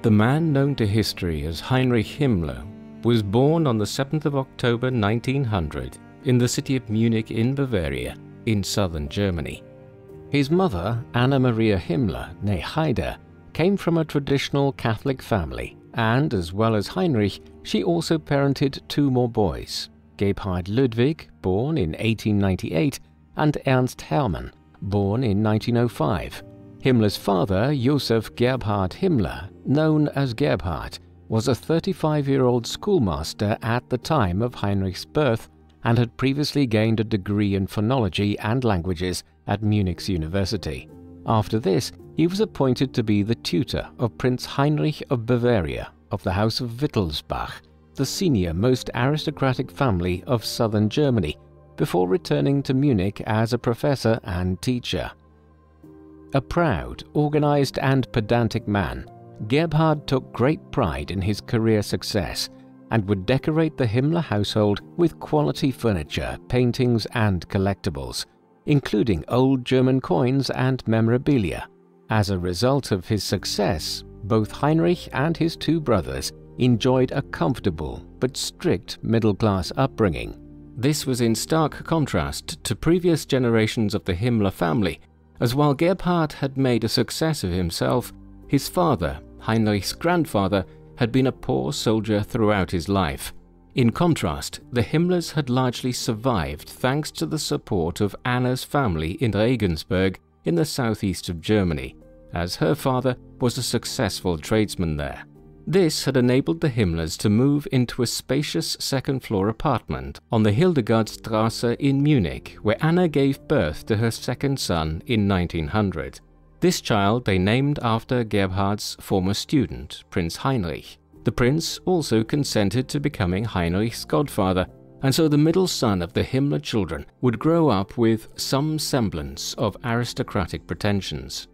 The man known to history as Heinrich Himmler was born on the 7th of October 1900 in the city of Munich in Bavaria, in southern Germany. His mother, Anna Maria Himmler, née Heide, came from a traditional Catholic family, and as well as Heinrich, she also parented two more boys, Gebhard Ludwig, born in 1898, and Ernst Hermann, born in 1905. Himmler's father, Josef Gerhard Himmler, known as Gebhard, was a 35-year-old schoolmaster at the time of Heinrich's birth and had previously gained a degree in phonology and languages at Munich's university. After this, he was appointed to be the tutor of Prince Heinrich of Bavaria of the House of Wittelsbach, the senior most aristocratic family of southern Germany, before returning to Munich as a professor and teacher. A proud, organized and pedantic man, Gebhard took great pride in his career success and would decorate the Himmler household with quality furniture, paintings and collectibles, including old German coins and memorabilia. As a result of his success, both Heinrich and his two brothers enjoyed a comfortable but strict middle-class upbringing. This was in stark contrast to previous generations of the Himmler family, as while Gebhard had made a success of himself, his father, Heinrich's grandfather, had been a poor soldier throughout his life. In contrast, the Himmlers had largely survived thanks to the support of Anna's family in Regensburg in the southeast of Germany, as her father was a successful tradesman there. This had enabled the Himmlers to move into a spacious second-floor apartment on the Hildegardstrasse in Munich, where Anna gave birth to her second son in 1900. This child they named after Gebhard's former student, Prince Heinrich. The prince also consented to becoming Heinrich's godfather, and so the middle son of the Himmler children would grow up with some semblance of aristocratic pretensions.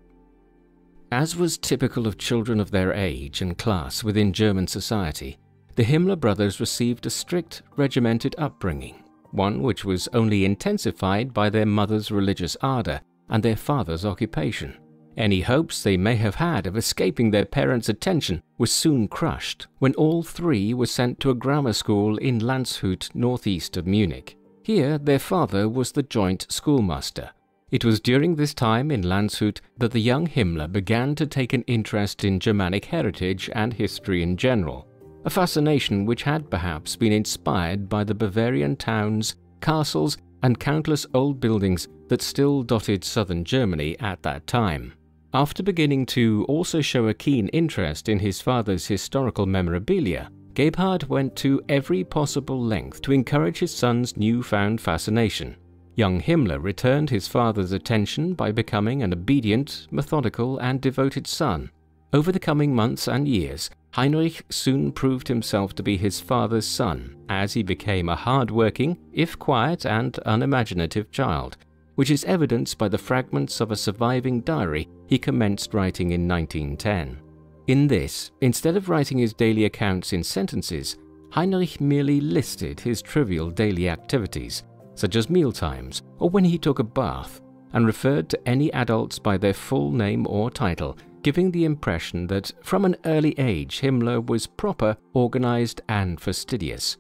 As was typical of children of their age and class within German society, the Himmler brothers received a strict, regimented upbringing, one which was only intensified by their mother's religious ardor and their father's occupation. Any hopes they may have had of escaping their parents' attention was soon crushed when all three were sent to a grammar school in Landshut, northeast of Munich. Here their father was the joint schoolmaster. It was during this time in Landshut that the young Himmler began to take an interest in Germanic heritage and history in general, a fascination which had perhaps been inspired by the Bavarian towns, castles, and countless old buildings that still dotted southern Germany at that time. After beginning to also show a keen interest in his father's historical memorabilia, Gebhard went to every possible length to encourage his son's newfound fascination. Young Himmler returned his father's attention by becoming an obedient, methodical, and devoted son. Over the coming months and years, Heinrich soon proved himself to be his father's son, as he became a hard-working, if quiet and unimaginative child, which is evidenced by the fragments of a surviving diary he commenced writing in 1910. In this, instead of writing his daily accounts in sentences, Heinrich merely listed his trivial daily activities, such as mealtimes or when he took a bath, and referred to any adults by their full name or title, giving the impression that from an early age Himmler was proper, organized, and fastidious.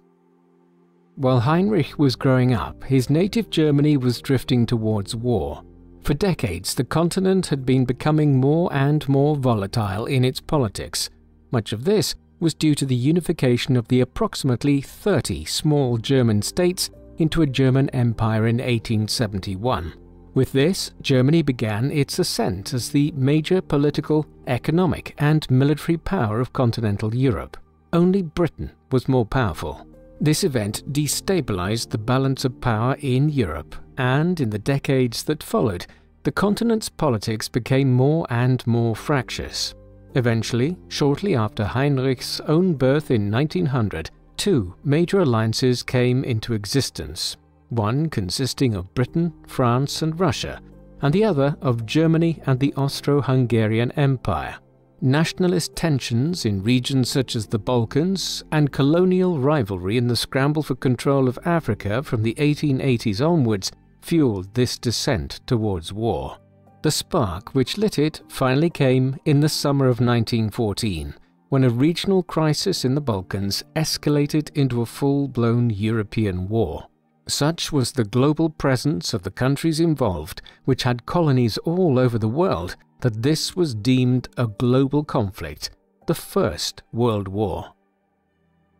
While Heinrich was growing up, his native Germany was drifting towards war. For decades, the continent had been becoming more and more volatile in its politics. Much of this was due to the unification of the approximately 30 small German states into a German empire in 1871. With this, Germany began its ascent as the major political, economic, and military power of continental Europe. Only Britain was more powerful. This event destabilized the balance of power in Europe, and in the decades that followed, the continent's politics became more and more fractious. Eventually, shortly after Heinrich's own birth in 1900, two major alliances came into existence, one consisting of Britain, France, and Russia, and the other of Germany and the Austro-Hungarian Empire. Nationalist tensions in regions such as the Balkans and colonial rivalry in the scramble for control of Africa from the 1880s onwards fueled this descent towards war. The spark which lit it finally came in the summer of 1914, when a regional crisis in the Balkans escalated into a full-blown European war. Such was the global presence of the countries involved, which had colonies all over the world, that this was deemed a global conflict, the First World War.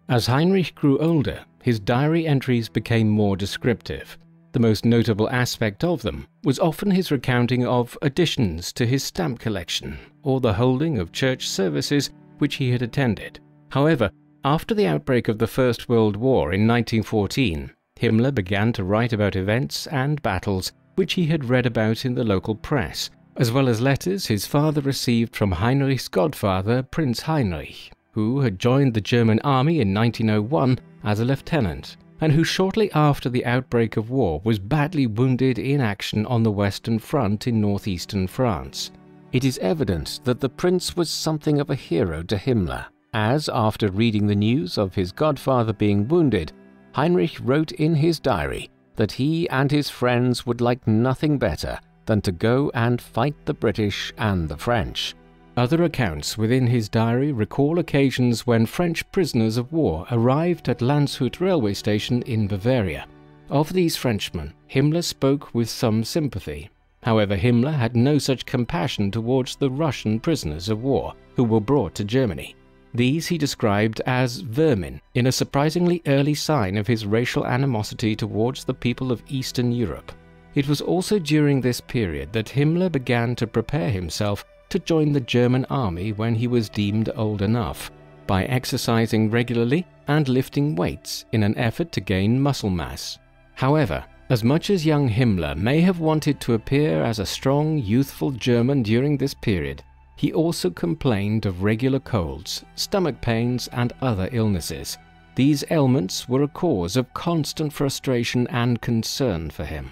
As Heinrich grew older, his diary entries became more descriptive. The most notable aspect of them was often his recounting of additions to his stamp collection or the holding of church services which he had attended. However, after the outbreak of the First World War in 1914, Himmler began to write about events and battles which he had read about in the local press, as well as letters his father received from Heinrich's godfather, Prince Heinrich, who had joined the German army in 1901 as a lieutenant, and who shortly after the outbreak of war was badly wounded in action on the Western Front in northeastern France. It is evident that the prince was something of a hero to Himmler, as after reading the news of his godfather being wounded, Heinrich wrote in his diary that he and his friends would like nothing better than to go and fight the British and the French. Other accounts within his diary recall occasions when French prisoners of war arrived at Landshut railway station in Bavaria. Of these Frenchmen, Himmler spoke with some sympathy. However, Himmler had no such compassion towards the Russian prisoners of war who were brought to Germany. These he described as vermin, in a surprisingly early sign of his racial animosity towards the people of Eastern Europe. It was also during this period that Himmler began to prepare himself to join the German army when he was deemed old enough, by exercising regularly and lifting weights in an effort to gain muscle mass. However, as much as young Himmler may have wanted to appear as a strong, youthful German during this period, he also complained of regular colds, stomach pains, and other illnesses. These ailments were a cause of constant frustration and concern for him.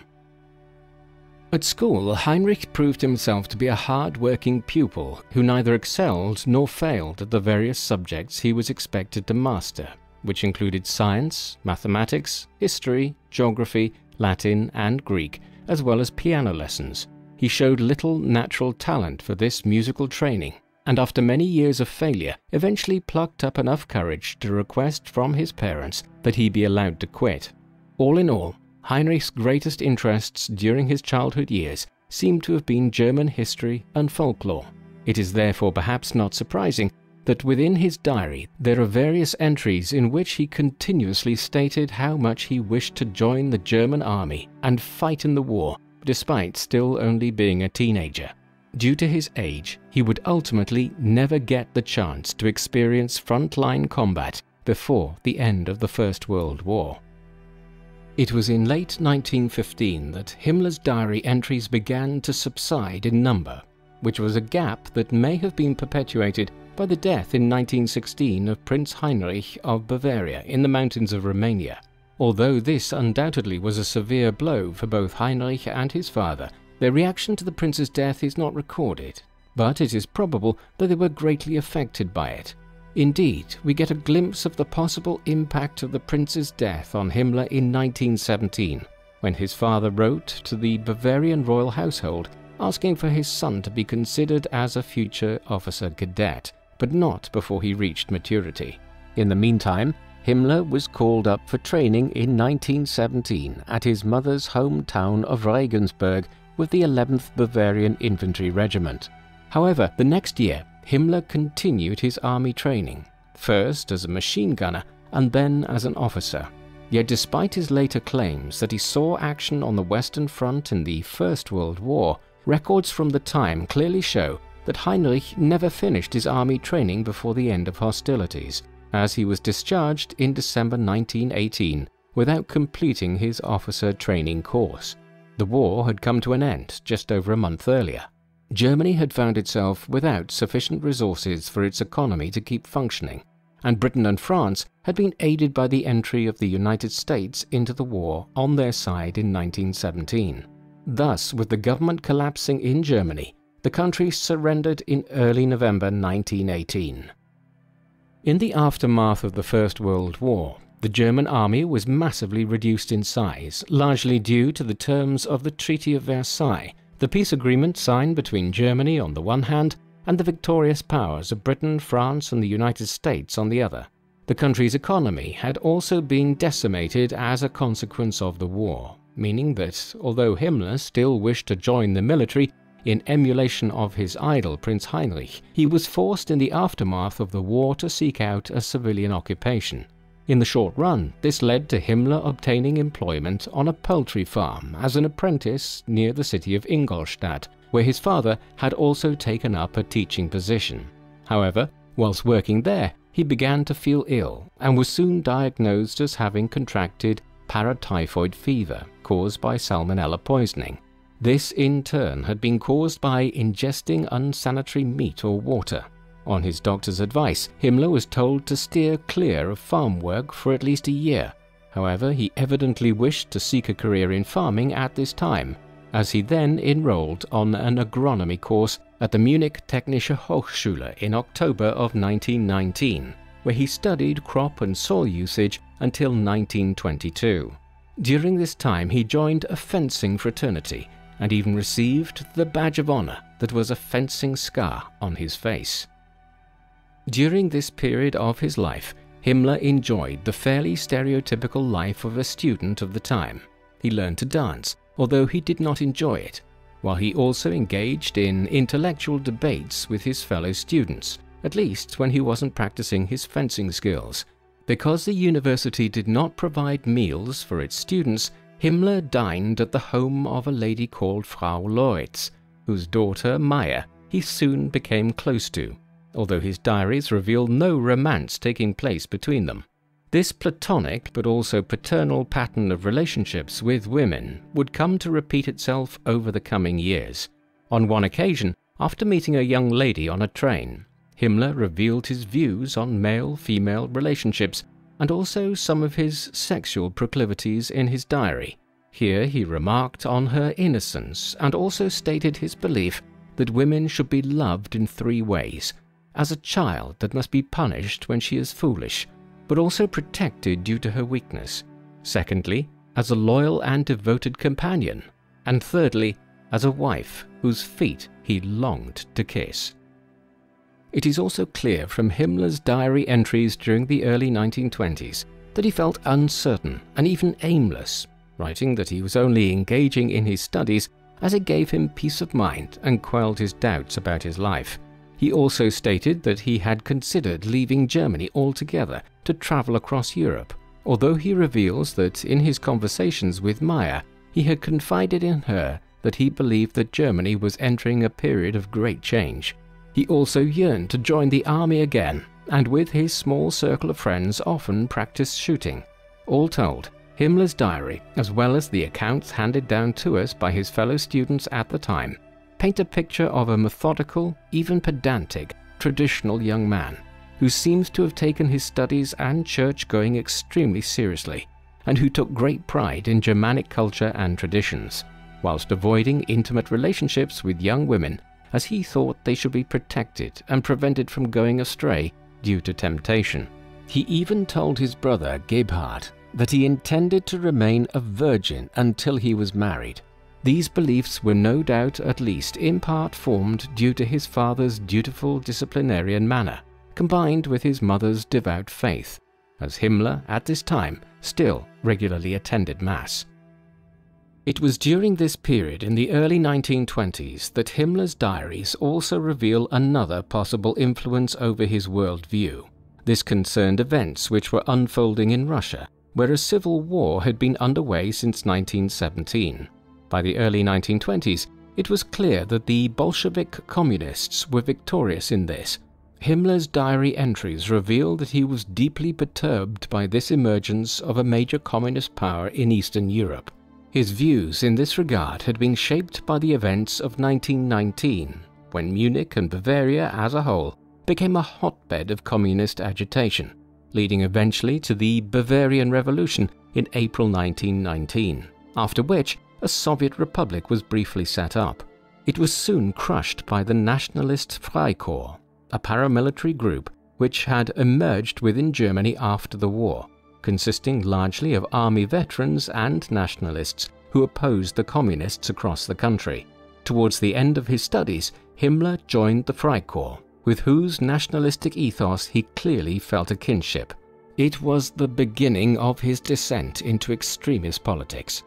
At school, Heinrich proved himself to be a hard-working pupil who neither excelled nor failed at the various subjects he was expected to master, which included science, mathematics, history, geography, Latin, and Greek, as well as piano lessons. He showed little natural talent for this musical training, and after many years of failure, eventually plucked up enough courage to request from his parents that he be allowed to quit. All in all, Heinrich's greatest interests during his childhood years seem to have been German history and folklore. It is therefore perhaps not surprising that within his diary there are various entries in which he continuously stated how much he wished to join the German army and fight in the war, despite still only being a teenager. Due to his age, he would ultimately never get the chance to experience frontline combat before the end of the First World War. It was in late 1915 that Himmler's diary entries began to subside in number, which was a gap that may have been perpetuated by the death in 1916 of Prince Heinrich of Bavaria in the mountains of Romania. Although this undoubtedly was a severe blow for both Heinrich and his father, their reaction to the prince's death is not recorded, but it is probable that they were greatly affected by it. Indeed, we get a glimpse of the possible impact of the prince's death on Himmler in 1917, when his father wrote to the Bavarian royal household asking for his son to be considered as a future officer cadet, but not before he reached maturity. In the meantime, Himmler was called up for training in 1917 at his mother's hometown of Regensburg with the 11th Bavarian Infantry Regiment. However, the next year, Himmler continued his army training, first as a machine gunner and then as an officer. Yet despite his later claims that he saw action on the Western Front in the First World War, records from the time clearly show that Heinrich never finished his army training before the end of hostilities, as he was discharged in December 1918 without completing his officer training course. The war had come to an end just over a month earlier. Germany had found itself without sufficient resources for its economy to keep functioning, and Britain and France had been aided by the entry of the United States into the war on their side in 1917. Thus, with the government collapsing in Germany, the country surrendered in early November 1918. In the aftermath of the First World War, the German army was massively reduced in size, largely due to the terms of the Treaty of Versailles, the peace agreement signed between Germany on the one hand and the victorious powers of Britain, France, and the United States on the other. The country's economy had also been decimated as a consequence of the war, meaning that although Himmler still wished to join the military in emulation of his idol Prince Heinrich, he was forced in the aftermath of the war to seek out a civilian occupation. In the short run, this led to Himmler obtaining employment on a poultry farm as an apprentice near the city of Ingolstadt, where his father had also taken up a teaching position. However, whilst working there, he began to feel ill and was soon diagnosed as having contracted paratyphoid fever caused by salmonella poisoning. This in turn had been caused by ingesting unsanitary meat or water. On his doctor's advice, Himmler was told to steer clear of farm work for at least a year. However, he evidently wished to seek a career in farming at this time, as he then enrolled on an agronomy course at the Munich Technische Hochschule in October of 1919, where he studied crop and soil usage until 1922. During this time he joined a fencing fraternity and even received the badge of honor that was a fencing scar on his face. During this period of his life, Himmler enjoyed the fairly stereotypical life of a student of the time. He learned to dance, although he did not enjoy it, while he also engaged in intellectual debates with his fellow students, at least when he wasn't practicing his fencing skills. Because the university did not provide meals for its students, Himmler dined at the home of a lady called Frau Loritz, whose daughter, Maya, he soon became close to, although his diaries reveal no romance taking place between them. This platonic but also paternal pattern of relationships with women would come to repeat itself over the coming years. On one occasion, after meeting a young lady on a train, Himmler revealed his views on male-female relationships and also some of his sexual proclivities in his diary. Here he remarked on her innocence and also stated his belief that women should be loved in 3 ways: as a child that must be punished when she is foolish, but also protected due to her weakness; secondly, as a loyal and devoted companion; and thirdly, as a wife whose feet he longed to kiss. It is also clear from Himmler's diary entries during the early 1920s that he felt uncertain and even aimless, writing that he was only engaging in his studies as it gave him peace of mind and quelled his doubts about his life. He also stated that he had considered leaving Germany altogether to travel across Europe, although he reveals that in his conversations with Maya, he had confided in her that he believed that Germany was entering a period of great change. He also yearned to join the army again, and with his small circle of friends often practiced shooting. All told, Himmler's diary, as well as the accounts handed down to us by his fellow students at the time, paint a picture of a methodical, even pedantic, traditional young man, who seems to have taken his studies and church-going extremely seriously, and who took great pride in Germanic culture and traditions, whilst avoiding intimate relationships with young women, as he thought they should be protected and prevented from going astray due to temptation. He even told his brother Gebhard that he intended to remain a virgin until he was married. These beliefs were no doubt at least in part formed due to his father's dutiful disciplinarian manner, combined with his mother's devout faith, as Himmler at this time still regularly attended Mass. It was during this period in the early 1920s that Himmler's diaries also reveal another possible influence over his worldview. This concerned events which were unfolding in Russia, where a civil war had been underway since 1917. By the early 1920s, it was clear that the Bolshevik communists were victorious in this. Himmler's diary entries reveal that he was deeply perturbed by this emergence of a major communist power in Eastern Europe. His views in this regard had been shaped by the events of 1919, when Munich and Bavaria as a whole became a hotbed of communist agitation, leading eventually to the Bavarian Revolution in April 1919, after which a Soviet republic was briefly set up. It was soon crushed by the Nationalist Freikorps, a paramilitary group which had emerged within Germany after the war, consisting largely of army veterans and nationalists who opposed the communists across the country. Towards the end of his studies, Himmler joined the Freikorps, with whose nationalistic ethos he clearly felt a kinship. It was the beginning of his descent into extremist politics.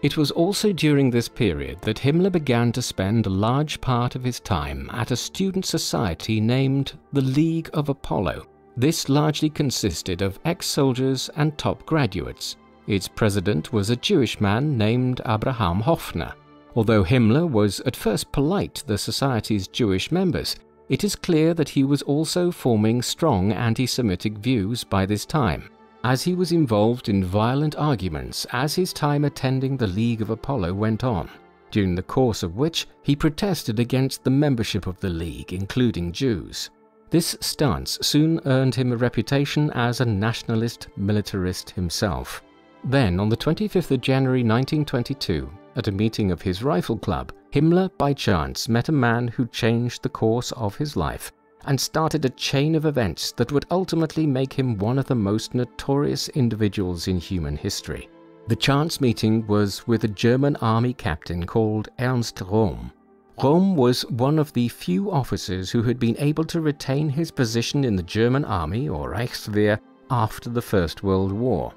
It was also during this period that Himmler began to spend a large part of his time at a student society named the League of Apollo. This largely consisted of ex-soldiers and top graduates. Its president was a Jewish man named Abraham Hofner. Although Himmler was at first polite to the society's Jewish members, it is clear that he was also forming strong anti-Semitic views by this time, as he was involved in violent arguments as his time attending the League of Apollo went on, during the course of which he protested against the membership of the League, including Jews. This stance soon earned him a reputation as a nationalist militarist himself. Then, on the 25th of January 1922, at a meeting of his rifle club, Himmler by chance met a man who changed the course of his life and started a chain of events that would ultimately make him one of the most notorious individuals in human history. The chance meeting was with a German army captain called Ernst Röhm. Röhm was one of the few officers who had been able to retain his position in the German army, or Reichswehr, after the First World War.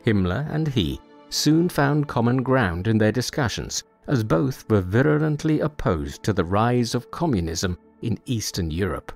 Himmler and he soon found common ground in their discussions, as both were virulently opposed to the rise of communism in Eastern Europe.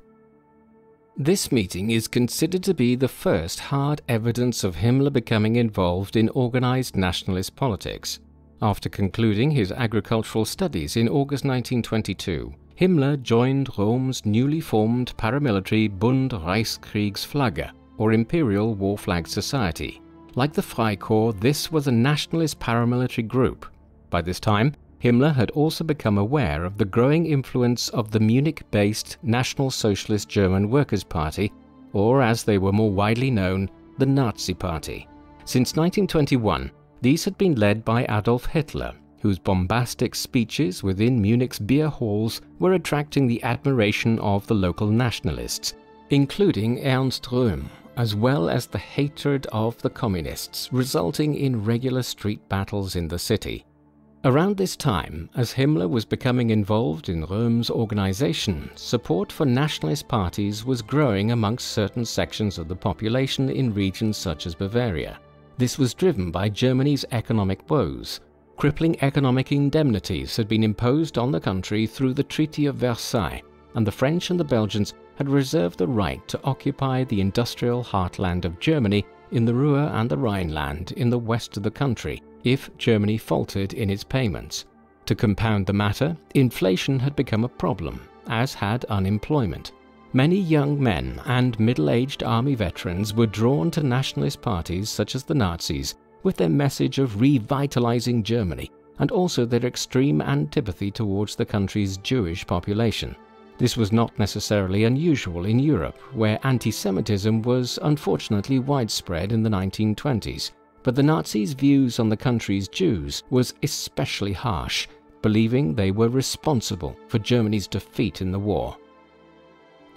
This meeting is considered to be the first hard evidence of Himmler becoming involved in organized nationalist politics. After concluding his agricultural studies in August 1922, Himmler joined Röhm's newly formed paramilitary Bund Reichskriegsflagge, or Imperial War Flag Society. Like the Freikorps, this was a nationalist paramilitary group. By this time, Himmler had also become aware of the growing influence of the Munich-based National Socialist German Workers' Party, or as they were more widely known, the Nazi Party. Since 1921, these had been led by Adolf Hitler, whose bombastic speeches within Munich's beer halls were attracting the admiration of the local nationalists, including Ernst Röhm, as well as the hatred of the communists, resulting in regular street battles in the city. Around this time, as Himmler was becoming involved in Röhm's organization, support for nationalist parties was growing amongst certain sections of the population in regions such as Bavaria. This was driven by Germany's economic woes. Crippling economic indemnities had been imposed on the country through the Treaty of Versailles, and the French and the Belgians had reserved the right to occupy the industrial heartland of Germany in the Ruhr and the Rhineland in the west of the country, if Germany faltered in its payments. To compound the matter, inflation had become a problem, as had unemployment. Many young men and middle-aged army veterans were drawn to nationalist parties such as the Nazis, with their message of revitalizing Germany, and also their extreme antipathy towards the country's Jewish population. This was not necessarily unusual in Europe, where anti-Semitism was unfortunately widespread in the 1920s, but the Nazis' views on the country's Jews was especially harsh, believing they were responsible for Germany's defeat in the war.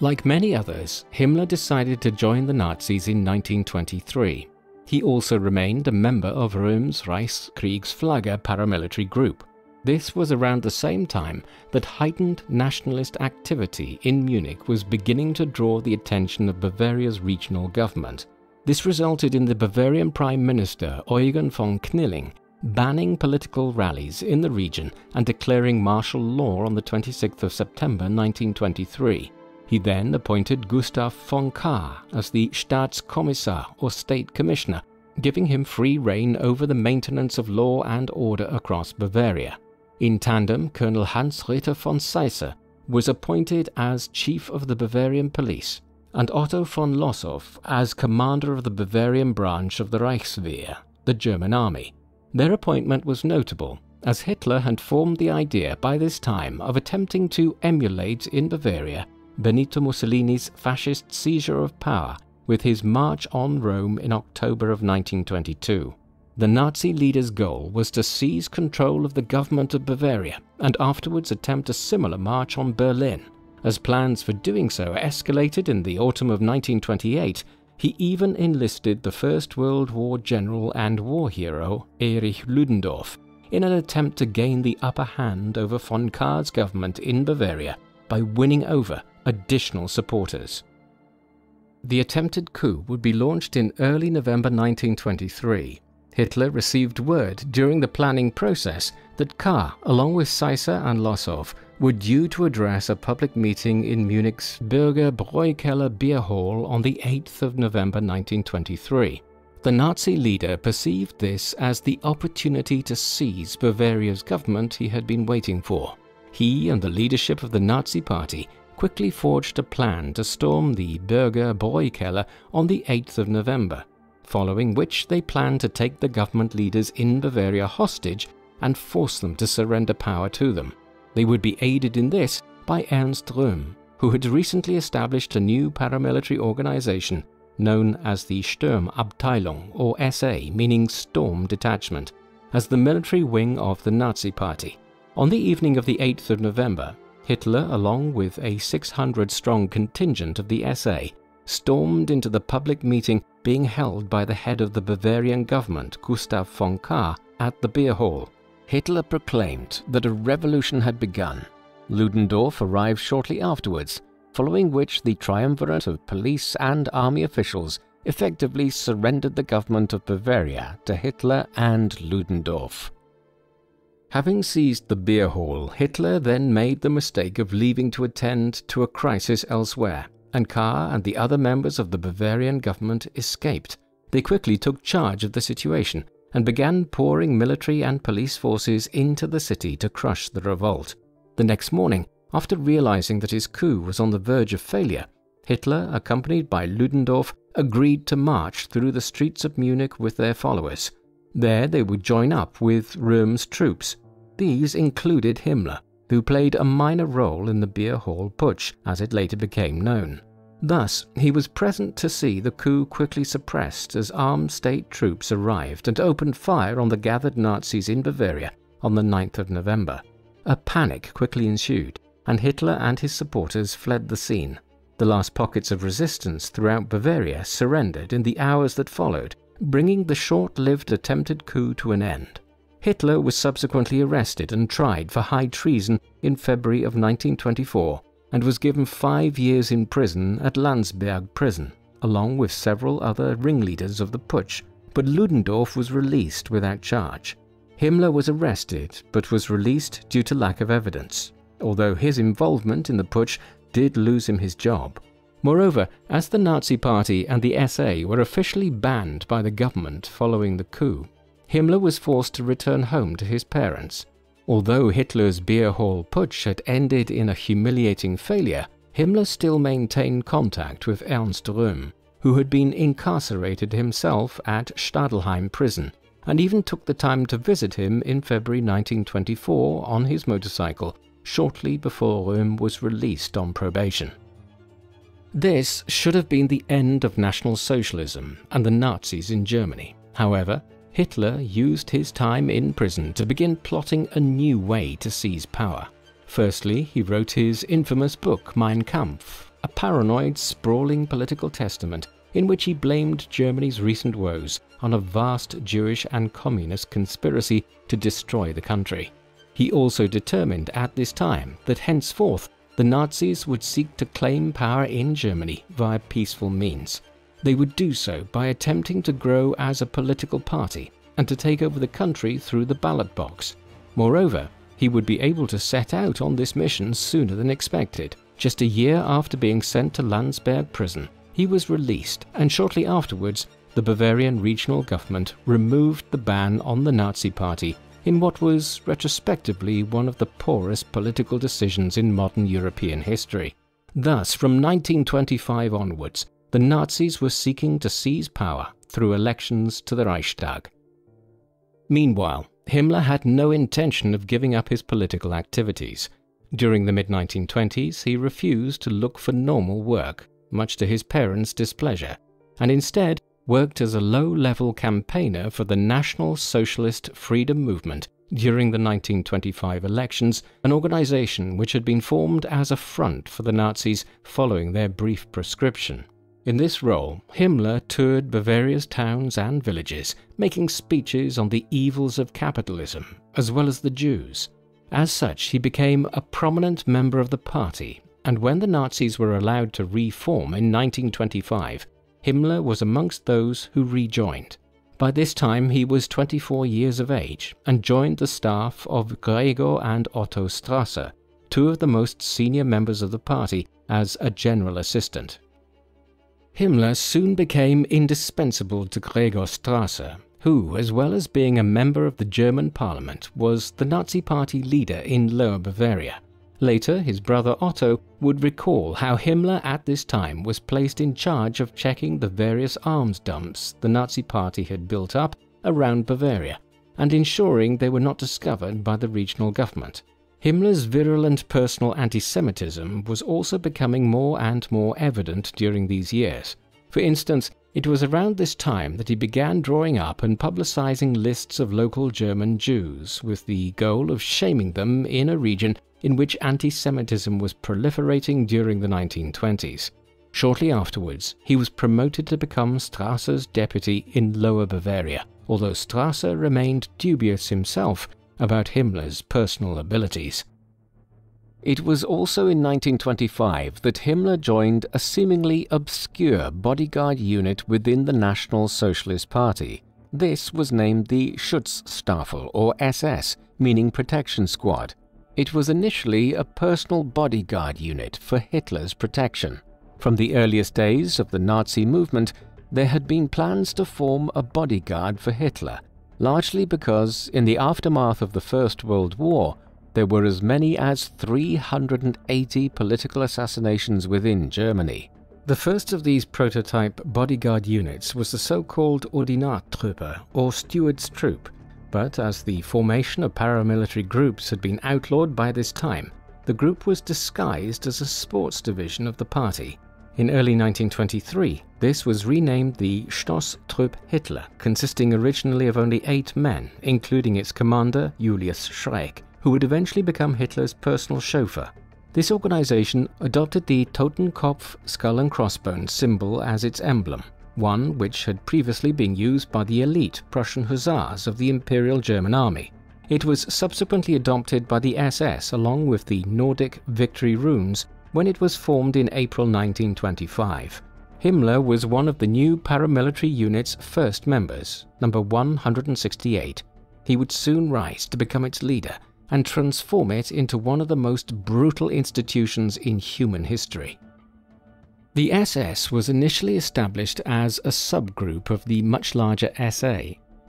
Like many others, Himmler decided to join the Nazis in 1923. He also remained a member of Röhm's Reichskriegsflagge paramilitary group. This was around the same time that heightened nationalist activity in Munich was beginning to draw the attention of Bavaria's regional government. This resulted in the Bavarian Prime Minister Eugen von Knilling banning political rallies in the region and declaring martial law on the 26th of September 1923. He then appointed Gustav von Kahr as the Staatskommissar or State Commissioner, giving him free rein over the maintenance of law and order across Bavaria. In tandem, Colonel Hans Ritter von Seisser was appointed as Chief of the Bavarian Police, and Otto von Lossow as commander of the Bavarian branch of the Reichswehr, the German army. Their appointment was notable, as Hitler had formed the idea by this time of attempting to emulate in Bavaria Benito Mussolini's fascist seizure of power with his march on Rome in October of 1922. The Nazi leader's goal was to seize control of the government of Bavaria and afterwards attempt a similar march on Berlin. As plans for doing so escalated in the autumn of 1928, he even enlisted the First World War general and war hero Erich Ludendorff in an attempt to gain the upper hand over von Kahr's government in Bavaria by winning over additional supporters. The attempted coup would be launched in early November 1923. Hitler received word during the planning process that Kahr, along with Seisser and Lossow, were due to address a public meeting in Munich's Bürgerbräukeller beer hall on the 8th of November 1923. The Nazi leader perceived this as the opportunity to seize Bavaria's government he had been waiting for. He and the leadership of the Nazi Party quickly forged a plan to storm the Bürgerbräukeller on the 8th of November, following which they planned to take the government leaders in Bavaria hostage and force them to surrender power to them. They would be aided in this by Ernst Röhm, who had recently established a new paramilitary organization known as the Sturmabteilung, or SA, meaning Storm Detachment, as the military wing of the Nazi Party. On the evening of the 8th of November, Hitler, along with a 600-strong contingent of the SA, stormed into the public meeting being held by the head of the Bavarian government, Gustav von Kahr, at the beer hall. Hitler proclaimed that a revolution had begun. Ludendorff arrived shortly afterwards, following which the triumvirate of police and army officials effectively surrendered the government of Bavaria to Hitler and Ludendorff. Having seized the beer hall, Hitler then made the mistake of leaving to attend to a crisis elsewhere, and Kahr and the other members of the Bavarian government escaped. They quickly took charge of the situation and began pouring military and police forces into the city to crush the revolt. The next morning, after realizing that his coup was on the verge of failure, Hitler, accompanied by Ludendorff, agreed to march through the streets of Munich with their followers. There they would join up with Röhm's troops. These included Himmler, who played a minor role in the beer hall putsch, as it later became known. Thus, he was present to see the coup quickly suppressed as armed state troops arrived and opened fire on the gathered Nazis in Bavaria on the 9th of November. A panic quickly ensued, and Hitler and his supporters fled the scene. The last pockets of resistance throughout Bavaria surrendered in the hours that followed, bringing the short-lived attempted coup to an end. Hitler was subsequently arrested and tried for high treason in February of 1924 and was given 5 years in prison at Landsberg prison, along with several other ringleaders of the putsch, but Ludendorff was released without charge. Himmler was arrested but was released due to lack of evidence, although his involvement in the putsch did lose him his job. Moreover, as the Nazi Party and the SA were officially banned by the government following the coup, Himmler was forced to return home to his parents. Although Hitler's beer hall putsch had ended in a humiliating failure, Himmler still maintained contact with Ernst Röhm, who had been incarcerated himself at Stadelheim prison, and even took the time to visit him in February 1924 on his motorcycle, shortly before Röhm was released on probation. This should have been the end of National Socialism and the Nazis in Germany. However, Hitler used his time in prison to begin plotting a new way to seize power. Firstly, he wrote his infamous book Mein Kampf, a paranoid, sprawling political testament in which he blamed Germany's recent woes on a vast Jewish and communist conspiracy to destroy the country. He also determined at this time that henceforth the Nazis would seek to claim power in Germany via peaceful means. They would do so by attempting to grow as a political party and to take over the country through the ballot box. Moreover, he would be able to set out on this mission sooner than expected. Just a year after being sent to Landsberg prison, he was released, and shortly afterwards, the Bavarian regional government removed the ban on the Nazi Party in what was retrospectively one of the poorest political decisions in modern European history. Thus, from 1925 onwards, the Nazis were seeking to seize power through elections to the Reichstag. Meanwhile, Himmler had no intention of giving up his political activities. During the mid-1920s, he refused to look for normal work, much to his parents' displeasure, and instead worked as a low-level campaigner for the National Socialist Freedom Movement during the 1925 elections, an organization which had been formed as a front for the Nazis following their brief proscription. In this role, Himmler toured Bavaria's towns and villages, making speeches on the evils of capitalism, as well as the Jews. As such, he became a prominent member of the party, and when the Nazis were allowed to reform in 1925, Himmler was amongst those who rejoined. By this time, he was 24 years of age and joined the staff of Gregor and Otto Strasser, two of the most senior members of the party, as a general assistant. Himmler soon became indispensable to Gregor Strasser, who, as well as being a member of the German parliament, was the Nazi party leader in Lower Bavaria. Later, his brother Otto would recall how Himmler at this time was placed in charge of checking the various arms dumps the Nazi party had built up around Bavaria, and ensuring they were not discovered by the regional government. Himmler's virulent personal anti-Semitism was also becoming more and more evident during these years. For instance, it was around this time that he began drawing up and publicizing lists of local German Jews with the goal of shaming them in a region in which anti-Semitism was proliferating during the 1920s. Shortly afterwards, he was promoted to become Strasser's deputy in Lower Bavaria, although Strasser remained dubious himself about Himmler's personal abilities. It was also in 1925 that Himmler joined a seemingly obscure bodyguard unit within the National Socialist Party. This was named the Schutzstaffel, or SS, meaning protection squad. It was initially a personal bodyguard unit for Hitler's protection. From the earliest days of the Nazi movement, there had been plans to form a bodyguard for Hitler, largely because in the aftermath of the First World War, there were as many as 380 political assassinations within Germany. The first of these prototype bodyguard units was the so-called Ordinartruppe, or Steward's Troop, but as the formation of paramilitary groups had been outlawed by this time, the group was disguised as a sports division of the party. In early 1923, this was renamed the Stoßtrupp Hitler, consisting originally of only 8 men, including its commander Julius Schreck, who would eventually become Hitler's personal chauffeur. This organization adopted the Totenkopf skull and crossbones symbol as its emblem, one which had previously been used by the elite Prussian Hussars of the Imperial German Army. It was subsequently adopted by the SS along with the Nordic victory runes when it was formed in April 1925. Himmler was one of the new paramilitary unit's first members, number 168. He would soon rise to become its leader and transform it into one of the most brutal institutions in human history. The SS was initially established as a subgroup of the much larger SA.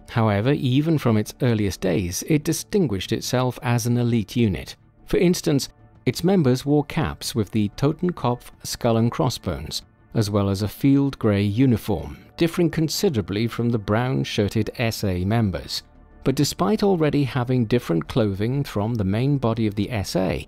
However, even from its earliest days, it distinguished itself as an elite unit. For instance, its members wore caps with the Totenkopf skull and crossbones, as well as a field grey uniform, differing considerably from the brown-shirted SA members. But despite already having different clothing from the main body of the SA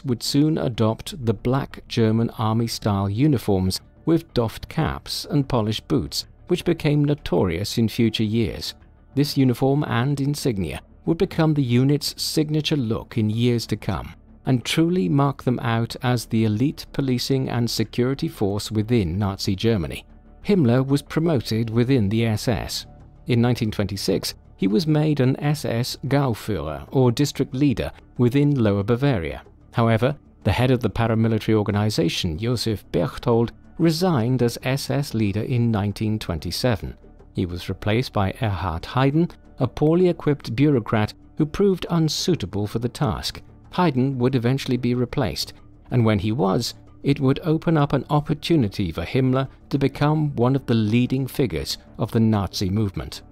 would soon adopt the black German army-style uniforms with doffed caps and polished boots, which became notorious in future years. This uniform and insignia would become the unit's signature look in years to come, and truly mark them out as the elite policing and security force within Nazi Germany. Himmler was promoted within the SS. In 1926, he was made an SS Gauführer, or district leader, within Lower Bavaria. However, the head of the paramilitary organization, Josef Berchtold, resigned as SS leader in 1927. He was replaced by Erhard Hayden, a poorly equipped bureaucrat who proved unsuitable for the task. Hayden would eventually be replaced, and when he was, it would open up an opportunity for Himmler to become one of the leading figures of the Nazi movement.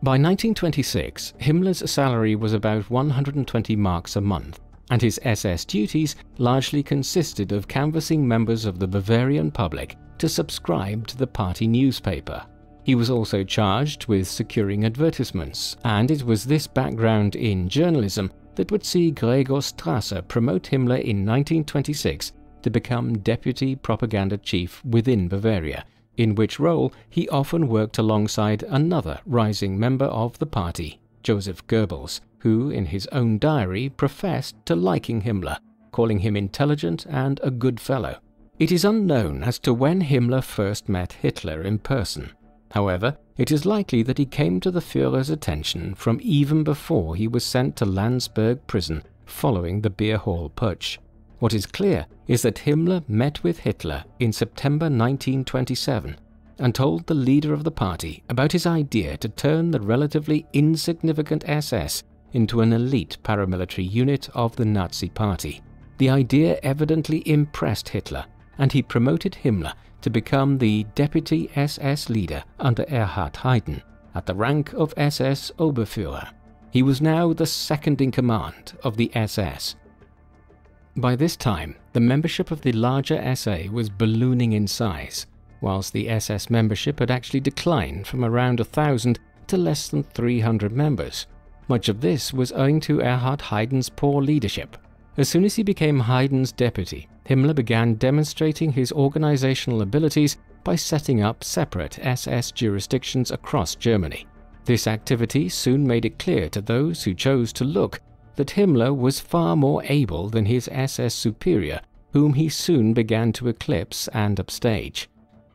By 1926, Himmler's salary was about 120 marks a month, and his SS duties largely consisted of canvassing members of the Bavarian public to subscribe to the party newspaper. He was also charged with securing advertisements, and it was this background in journalism that would see Gregor Strasser promote Himmler in 1926 to become deputy propaganda chief within Bavaria, in which role he often worked alongside another rising member of the party, Joseph Goebbels, who in his own diary professed to liking Himmler, calling him intelligent and a good fellow. It is unknown as to when Himmler first met Hitler in person. However, it is likely that he came to the Führer's attention from even before he was sent to Landsberg prison following the beer hall putsch. What is clear is that Himmler met with Hitler in September 1927 and told the leader of the party about his idea to turn the relatively insignificant SS into an elite paramilitary unit of the Nazi Party. The idea evidently impressed Hitler, and he promoted Himmler to become the deputy SS leader under Erhard Heiden at the rank of SS Oberführer. He was now the second in command of the SS. By this time, the membership of the larger SA was ballooning in size, whilst the SS membership had actually declined from around 1,000 to less than 300 members. Much of this was owing to Erhard Heiden's poor leadership. As soon as he became Heiden's deputy, Himmler began demonstrating his organizational abilities by setting up separate SS jurisdictions across Germany. This activity soon made it clear to those who chose to look that Himmler was far more able than his SS superior, whom he soon began to eclipse and upstage.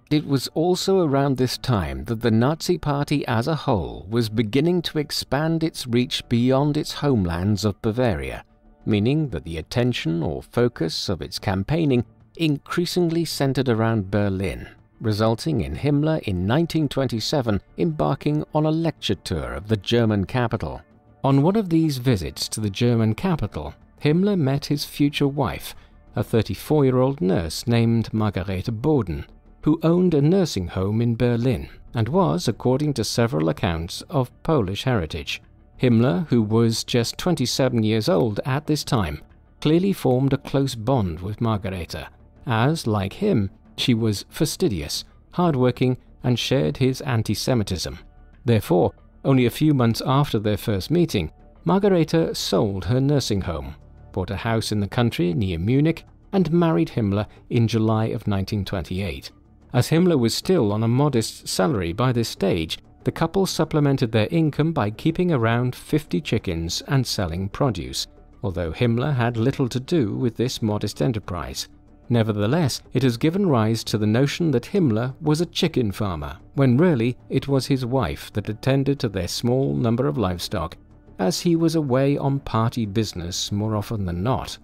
It was also around this time that the Nazi Party as a whole was beginning to expand its reach beyond its homelands of Bavaria, meaning that the attention or focus of its campaigning increasingly centered around Berlin, resulting in Himmler in 1927 embarking on a lecture tour of the German capital. On one of these visits to the German capital, Himmler met his future wife, a 34-year-old nurse named Margarete Boden, who owned a nursing home in Berlin and was, according to several accounts, of Polish heritage. Himmler, who was just 27 years old at this time, clearly formed a close bond with Margarete, as, like him, she was fastidious, hardworking, and shared his anti-Semitism. Therefore, only a few months after their first meeting, Margarete sold her nursing home, bought a house in the country near Munich, and married Himmler in July of 1928. As Himmler was still on a modest salary by this stage, the couple supplemented their income by keeping around 50 chickens and selling produce, although Himmler had little to do with this modest enterprise. Nevertheless, it has given rise to the notion that Himmler was a chicken farmer, when really it was his wife that attended to their small number of livestock, as he was away on party business more often than not.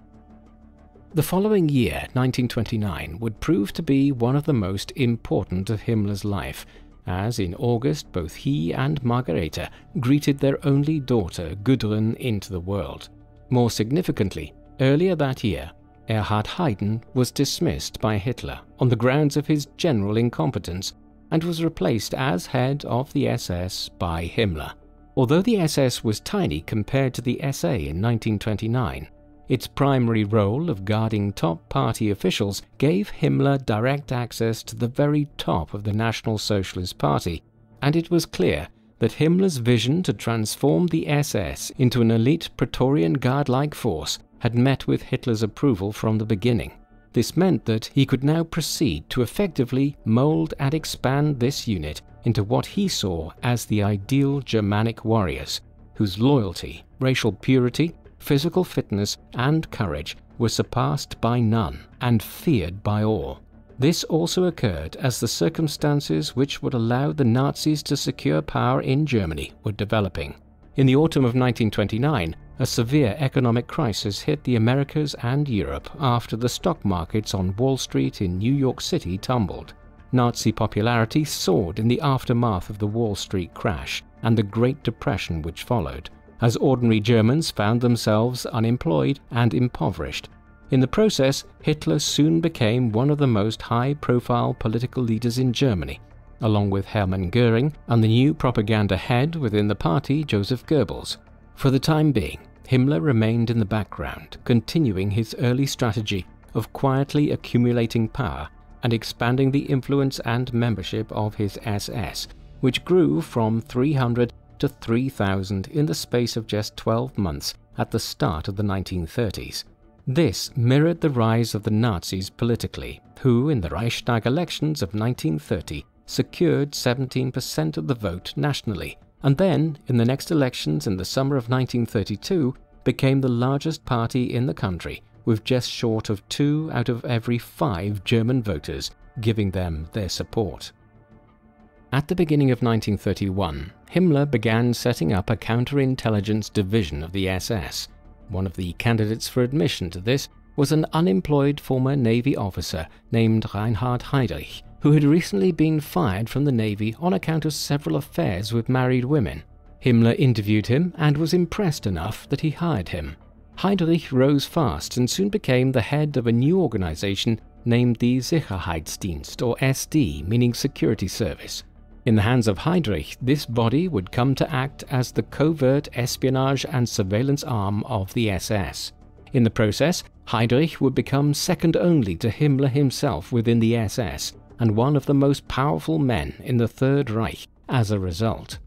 The following year, 1929, would prove to be one of the most important of Himmler's life, as in August both he and Margarete greeted their only daughter Gudrun into the world. More significantly, earlier that year, Erhard Heiden was dismissed by Hitler on the grounds of his general incompetence and was replaced as head of the SS by Himmler. Although the SS was tiny compared to the SA in 1929, its primary role of guarding top party officials gave Himmler direct access to the very top of the National Socialist Party, and it was clear that Himmler's vision to transform the SS into an elite Praetorian Guard-like force had met with Hitler's approval from the beginning. This meant that he could now proceed to effectively mold and expand this unit into what he saw as the ideal Germanic warriors, whose loyalty, racial purity, physical fitness, and courage were surpassed by none and feared by all. This also occurred as the circumstances which would allow the Nazis to secure power in Germany were developing. In the autumn of 1929, a severe economic crisis hit the Americas and Europe after the stock markets on Wall Street in New York City tumbled. Nazi popularity soared in the aftermath of the Wall Street crash and the Great Depression which followed, as ordinary Germans found themselves unemployed and impoverished. In the process, Hitler soon became one of the most high-profile political leaders in Germany, along with Hermann Göring and the new propaganda head within the party, Joseph Goebbels. For the time being, Himmler remained in the background, continuing his early strategy of quietly accumulating power and expanding the influence and membership of his SS, which grew from 300 to 3,000 in the space of just 12 months at the start of the 1930s. This mirrored the rise of the Nazis politically, who in the Reichstag elections of 1930 secured 17% of the vote nationally, and then, in the next elections in the summer of 1932, became the largest party in the country with just short of 2 out of every 5 German voters giving them their support. At the beginning of 1931, Himmler began setting up a counterintelligence division of the SS. One of the candidates for admission to this was an unemployed former Navy officer named Heinrich, who had recently been fired from the Navy on account of several affairs with married women. Himmler interviewed him and was impressed enough that he hired him. Heinrich rose fast and soon became the head of a new organization named the Sicherheitsdienst, or SD, meaning Security Service. In the hands of Heinrich, this body would come to act as the covert espionage and surveillance arm of the SS. In the process, Heinrich would become second only to Himmler himself within the SS, and one of the most powerful men in the Third Reich as a result.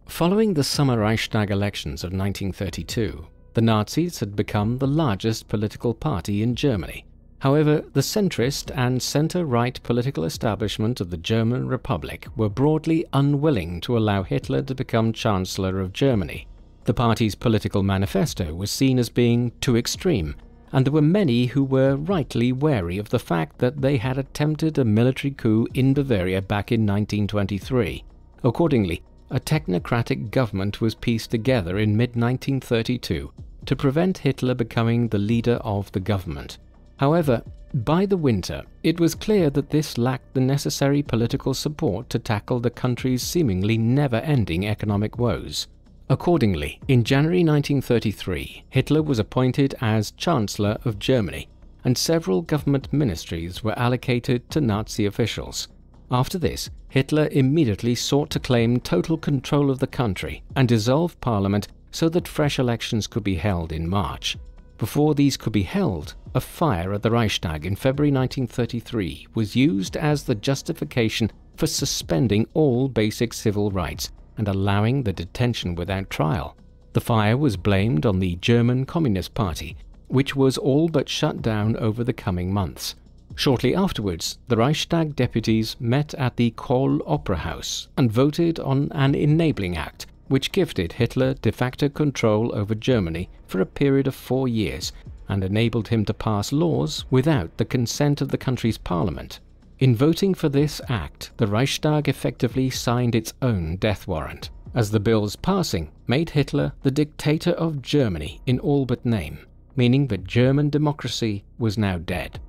Following the summer Reichstag elections of 1932, the Nazis had become the largest political party in Germany. However, the centrist and centre-right political establishment of the German Republic were broadly unwilling to allow Hitler to become Chancellor of Germany. The party's political manifesto was seen as being too extreme, and there were many who were rightly wary of the fact that they had attempted a military coup in Bavaria back in 1923. Accordingly, a technocratic government was pieced together in mid-1932 to prevent Hitler becoming the leader of the government. However, by the winter, it was clear that this lacked the necessary political support to tackle the country's seemingly never-ending economic woes. Accordingly, in January 1933, Hitler was appointed as Chancellor of Germany, and several government ministries were allocated to Nazi officials. After this, Hitler immediately sought to claim total control of the country and dissolve parliament so that fresh elections could be held in March. Before these could be held, a fire at the Reichstag in February 1933 was used as the justification for suspending all basic civil rights and allowing the detention without trial. The fire was blamed on the German Communist Party, which was all but shut down over the coming months. Shortly afterwards, the Reichstag deputies met at the Kohl Opera House and voted on an enabling act which gifted Hitler de facto control over Germany for a period of 4 years and enabled him to pass laws without the consent of the country's parliament. In voting for this act, the Reichstag effectively signed its own death warrant, as the bill's passing made Hitler the dictator of Germany in all but name, meaning that German democracy was now dead.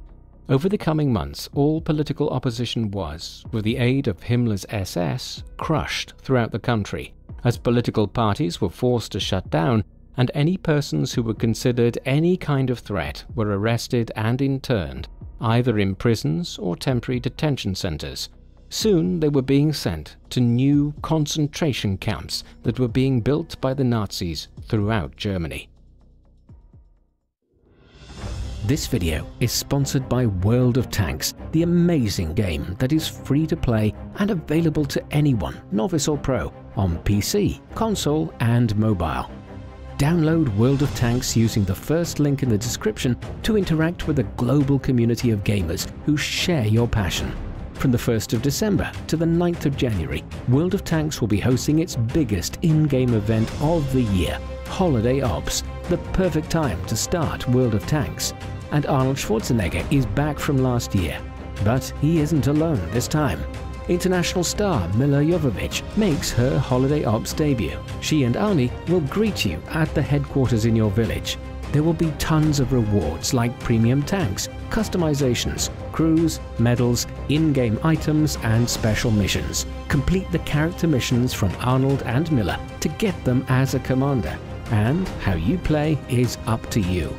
Over the coming months, all political opposition was, with the aid of Himmler's SS, crushed throughout the country, as political parties were forced to shut down, and any persons who were considered any kind of threat were arrested and interned, either in prisons or temporary detention centers. Soon they were being sent to new concentration camps that were being built by the Nazis throughout Germany. This video is sponsored by World of Tanks, the amazing game that is free to play and available to anyone, novice or pro, on PC, console and mobile. Download World of Tanks using the first link in the description to interact with a global community of gamers who share your passion. From the 1st of December to the 9th of January, World of Tanks will be hosting its biggest in-game event of the year, Holiday Ops, the perfect time to start World of Tanks. And Arnold Schwarzenegger is back from last year. But he isn't alone this time. International star Milla Jovovich makes her Holiday Ops debut. She and Arnie will greet you at the headquarters in your village. There will be tons of rewards like premium tanks, customizations, crews, medals, in-game items and special missions. Complete the character missions from Arnold and Milla to get them as a commander. And how you play is up to you.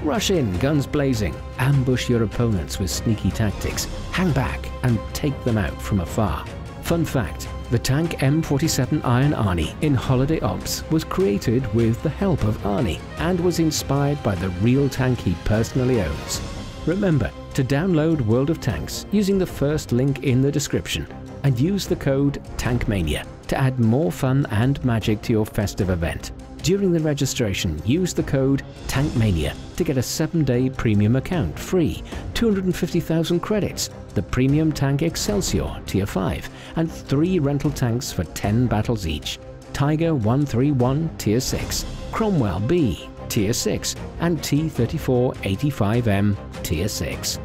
Rush in guns blazing, ambush your opponents with sneaky tactics, hang back and take them out from afar. Fun fact, the tank M47 Iron Arnie in Holiday Ops was created with the help of Arnie and was inspired by the real tank he personally owns. Remember to download World of Tanks using the first link in the description and use the code TANKMANIA to add more fun and magic to your festive event. During the registration, use the code TANKMANIA to get a 7-day premium account free, 250,000 credits, the premium tank Excelsior Tier 5, and 3 rental tanks for 10 battles each, Tiger 131 Tier 6, Cromwell B, Tier 6 and T-34-85M Tier 6.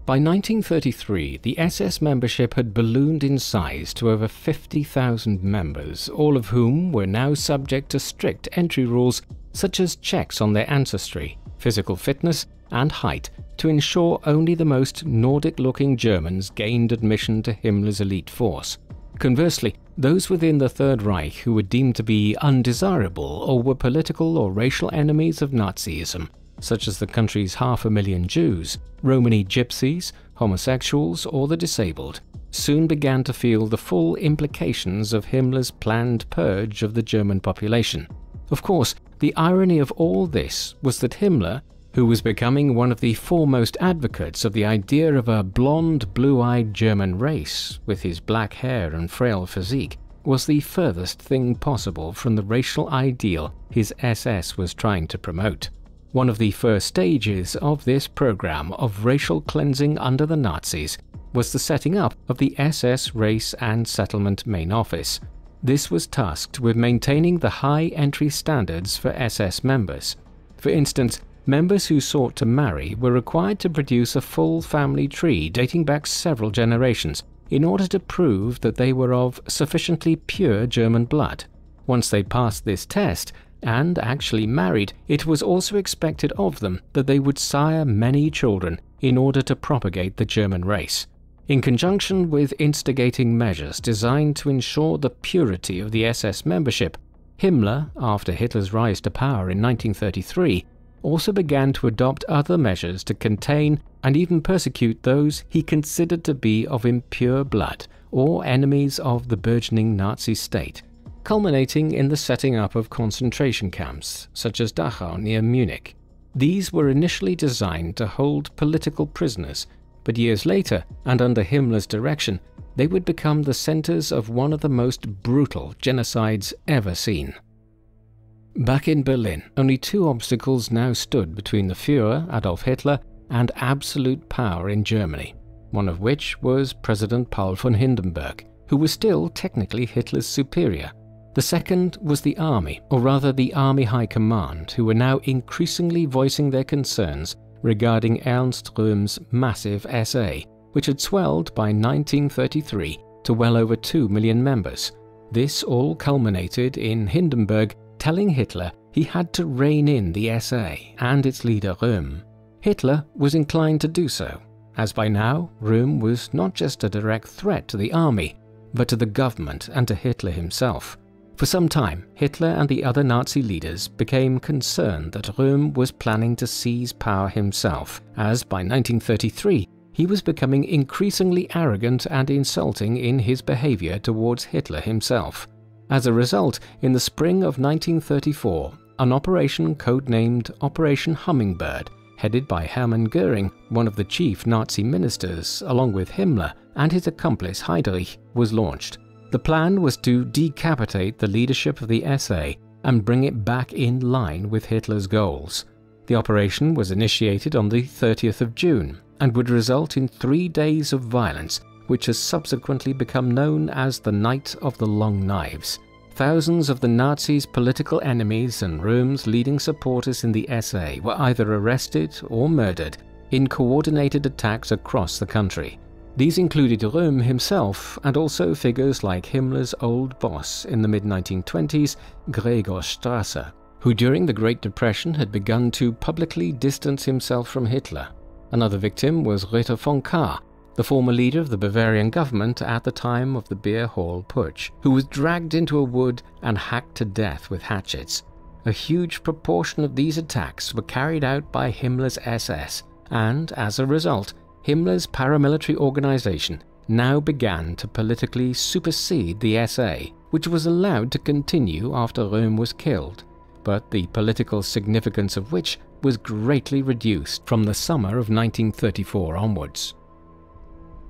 By 1933, the SS membership had ballooned in size to over 50,000 members, all of whom were now subject to strict entry rules such as checks on their ancestry, physical fitness, and height to ensure only the most Nordic-looking Germans gained admission to Himmler's elite force. Conversely, those within the Third Reich who were deemed to be undesirable or were political or racial enemies of Nazism, such as the country's 500,000 Jews, Romani gypsies, homosexuals, or the disabled, soon began to feel the full implications of Himmler's planned purge of the German population. Of course, the irony of all this was that Himmler, who was becoming one of the foremost advocates of the idea of a blonde, blue-eyed German race with his black hair and frail physique, was the furthest thing possible from the racial ideal his SS was trying to promote. One of the first stages of this program of racial cleansing under the Nazis was the setting up of the SS Race and Settlement Main Office. This was tasked with maintaining the high entry standards for SS members. For instance, members who sought to marry were required to produce a full family tree dating back several generations in order to prove that they were of sufficiently pure German blood. Once they passed this test, and actually married, it was also expected of them that they would sire many children in order to propagate the German race. In conjunction with instigating measures designed to ensure the purity of the SS membership, Himmler, after Hitler's rise to power in 1933, also began to adopt other measures to contain and even persecute those he considered to be of impure blood or enemies of the burgeoning Nazi state, culminating in the setting up of concentration camps, such as Dachau near Munich. These were initially designed to hold political prisoners, but years later, and under Himmler's direction, they would become the centers of one of the most brutal genocides ever seen. Back in Berlin, only two obstacles now stood between the Führer, Adolf Hitler, and absolute power in Germany, one of which was President Paul von Hindenburg, who was still technically Hitler's superior. The second was the army, or rather the Army High Command, who were now increasingly voicing their concerns regarding Ernst Röhm's massive SA, which had swelled by 1933 to well over 2 million members. This all culminated in Hindenburg telling Hitler he had to rein in the SA and its leader Röhm. Hitler was inclined to do so, as by now Röhm was not just a direct threat to the army, but to the government and to Hitler himself. For some time, Hitler and the other Nazi leaders became concerned that Röhm was planning to seize power himself, as by 1933 he was becoming increasingly arrogant and insulting in his behavior towards Hitler himself. As a result, in the spring of 1934, an operation codenamed Operation Hummingbird, headed by Hermann Göring, one of the chief Nazi ministers, along with Himmler and his accomplice Heinrich, was launched. The plan was to decapitate the leadership of the SA and bring it back in line with Hitler's goals. The operation was initiated on the 30th of June and would result in 3 days of violence, which has subsequently become known as the Night of the Long Knives. Thousands of the Nazis' political enemies and Röhm's leading supporters in the SA were either arrested or murdered in coordinated attacks across the country. These included Röhm himself and also figures like Himmler's old boss in the mid-1920s, Gregor Strasser, who during the Great Depression had begun to publicly distance himself from Hitler. Another victim was Ritter von Kahr, the former leader of the Bavarian government at the time of the Beer Hall Putsch, who was dragged into a wood and hacked to death with hatchets. A huge proportion of these attacks were carried out by Himmler's SS, and as a result, Himmler's paramilitary organization now began to politically supersede the SA, which was allowed to continue after Röhm was killed, but the political significance of which was greatly reduced from the summer of 1934 onwards.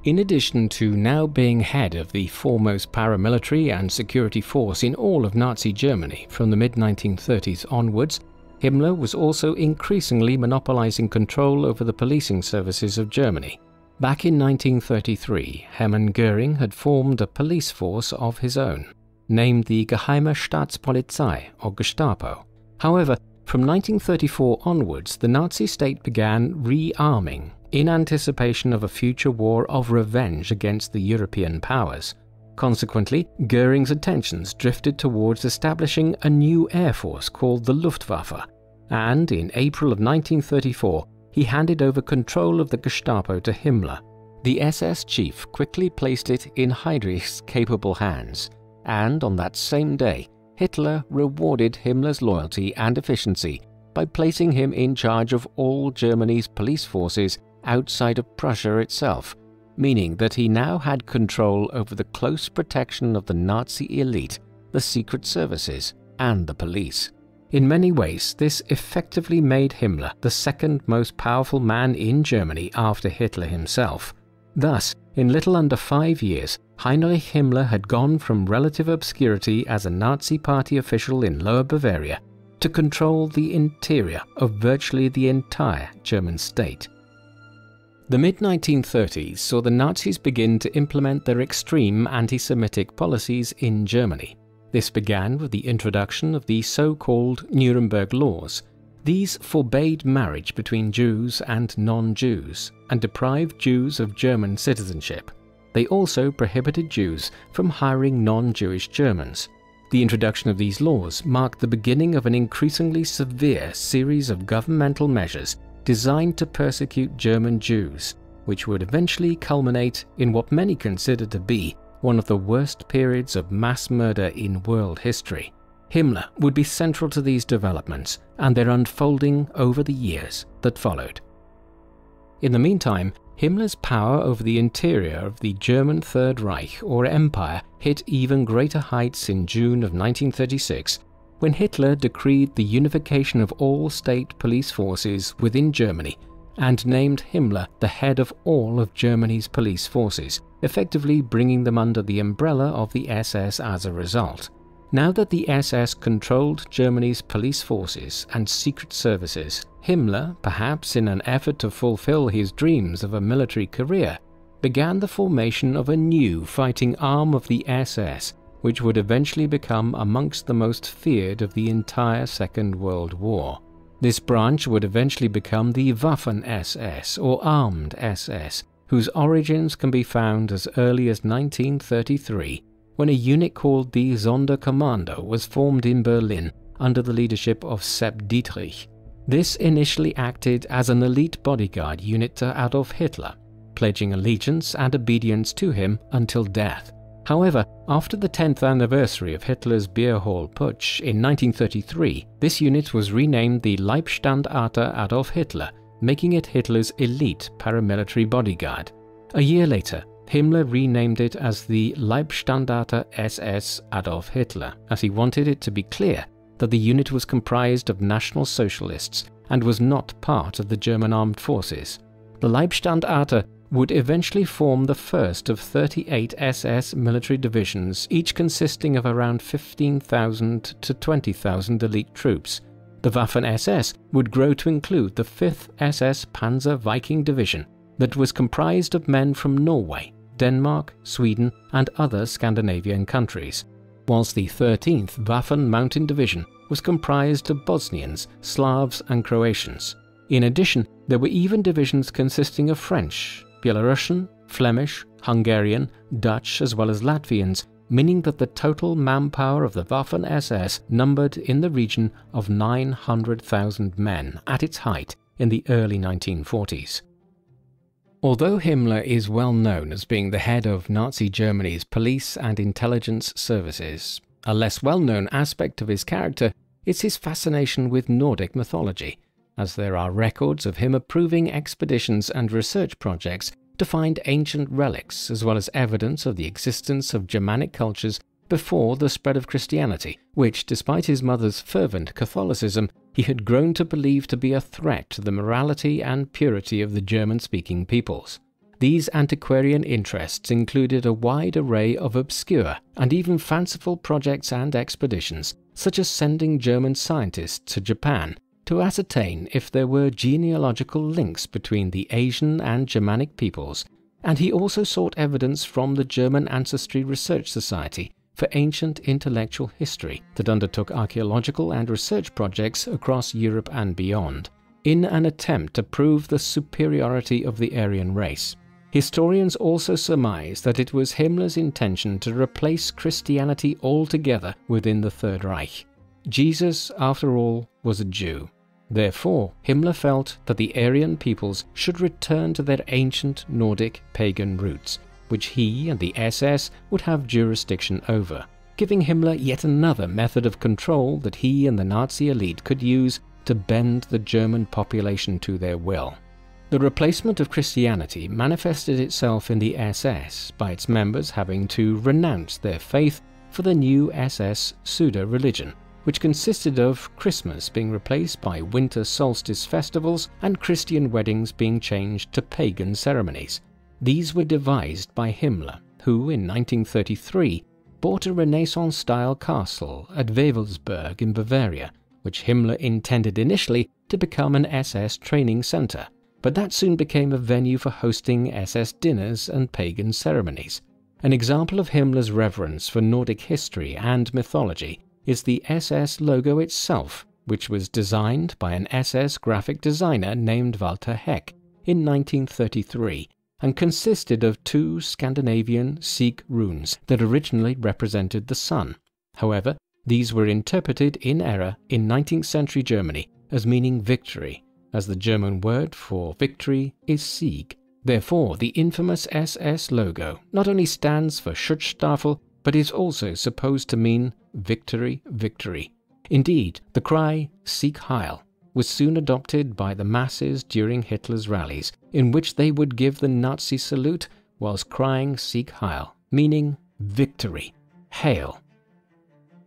In addition to now being head of the foremost paramilitary and security force in all of Nazi Germany from the mid-1930s onwards, Himmler was also increasingly monopolizing control over the policing services of Germany. Back in 1933, Hermann Göring had formed a police force of his own, named the Geheime Staatspolizei, or Gestapo. However, from 1934 onwards, the Nazi state began rearming in anticipation of a future war of revenge against the European powers. Consequently, Göring's attentions drifted towards establishing a new air force called the Luftwaffe, and in April of 1934, he handed over control of the Gestapo to Himmler. The SS chief quickly placed it in Heinrich's capable hands, and on that same day, Hitler rewarded Himmler's loyalty and efficiency by placing him in charge of all Germany's police forces outside of Prussia itself, meaning that he now had control over the close protection of the Nazi elite, the secret services, and the police. In many ways, this effectively made Himmler the second most powerful man in Germany after Hitler himself. Thus, in little under 5 years, Heinrich Himmler had gone from relative obscurity as a Nazi Party official in Lower Bavaria to control the interior of virtually the entire German state. The mid-1930s saw the Nazis begin to implement their extreme anti-Semitic policies in Germany. This began with the introduction of the so-called Nuremberg Laws. These forbade marriage between Jews and non-Jews and deprived Jews of German citizenship. They also prohibited Jews from hiring non-Jewish Germans. The introduction of these laws marked the beginning of an increasingly severe series of governmental measures designed to persecute German Jews, which would eventually culminate in what many consider to be one of the worst periods of mass murder in world history. Himmler would be central to these developments and their unfolding over the years that followed. In the meantime, Himmler's power over the interior of the German Third Reich, or Empire, hit even greater heights in June of 1936, when Hitler decreed the unification of all state police forces within Germany and named Himmler the head of all of Germany's police forces, effectively bringing them under the umbrella of the SS as a result. Now that the SS controlled Germany's police forces and secret services, Himmler, perhaps in an effort to fulfill his dreams of a military career, began the formation of a new fighting arm of the SS, which would eventually become amongst the most feared of the entire Second World War. This branch would eventually become the Waffen-SS, or Armed SS, whose origins can be found as early as 1933, when a unit called the Sonderkommando was formed in Berlin under the leadership of Sepp Dietrich. This initially acted as an elite bodyguard unit to Adolf Hitler, pledging allegiance and obedience to him until death. However, after the 10th anniversary of Hitler's Beer Hall Putsch in 1933, this unit was renamed the Leibstandarte Adolf Hitler, making it Hitler's elite paramilitary bodyguard. A year later, Himmler renamed it as the Leibstandarte SS Adolf Hitler, as he wanted it to be clear that the unit was comprised of National Socialists and was not part of the German armed forces. The Leibstandarte would eventually form the first of 38 SS military divisions, each consisting of around 15,000 to 20,000 elite troops. The Waffen-SS would grow to include the 5th SS Panzer Viking Division that was comprised of men from Norway, Denmark, Sweden and other Scandinavian countries, whilst the 13th Waffen Mountain Division was comprised of Bosnians, Slavs and Croatians. In addition, there were even divisions consisting of French, Belarusian, Flemish, Hungarian, Dutch as well as Latvians, meaning that the total manpower of the Waffen-SS numbered in the region of 900,000 men at its height in the early 1940s. Although Himmler is well known as being the head of Nazi Germany's police and intelligence services, a less well-known aspect of his character is his fascination with Nordic mythology, as there are records of him approving expeditions and research projects to find ancient relics as well as evidence of the existence of Germanic cultures before the spread of Christianity, which, despite his mother's fervent Catholicism, he had grown to believe to be a threat to the morality and purity of the German-speaking peoples. These antiquarian interests included a wide array of obscure and even fanciful projects and expeditions, such as sending German scientists to Japan, to ascertain if there were genealogical links between the Asian and Germanic peoples, and he also sought evidence from the German Ancestry Research Society for Ancient Intellectual History that undertook archaeological and research projects across Europe and beyond, in an attempt to prove the superiority of the Aryan race. Historians also surmise that it was Himmler's intention to replace Christianity altogether within the Third Reich. Jesus, after all, was a Jew. Therefore, Himmler felt that the Aryan peoples should return to their ancient Nordic pagan roots, which he and the SS would have jurisdiction over, giving Himmler yet another method of control that he and the Nazi elite could use to bend the German population to their will. The replacement of Christianity manifested itself in the SS by its members having to renounce their faith for the new SS pseudo-religion, which consisted of Christmas being replaced by winter solstice festivals and Christian weddings being changed to pagan ceremonies. These were devised by Himmler, who in 1933 bought a Renaissance-style castle at Wewelsburg in Bavaria, which Himmler intended initially to become an SS training center, but that soon became a venue for hosting SS dinners and pagan ceremonies. An example of Himmler's reverence for Nordic history and mythology is the SS logo itself, which was designed by an SS graphic designer named Walter Heck in 1933 and consisted of two Scandinavian Sikh runes that originally represented the sun. However, these were interpreted in error in 19th century Germany as meaning victory, as the German word for victory is Sieg. Therefore, the infamous SS logo not only stands for Schutzstaffel, but is also supposed to mean victory, victory. Indeed, the cry Sieg Heil was soon adopted by the masses during Hitler's rallies, in which they would give the Nazi salute whilst crying Sieg Heil, meaning victory, hail.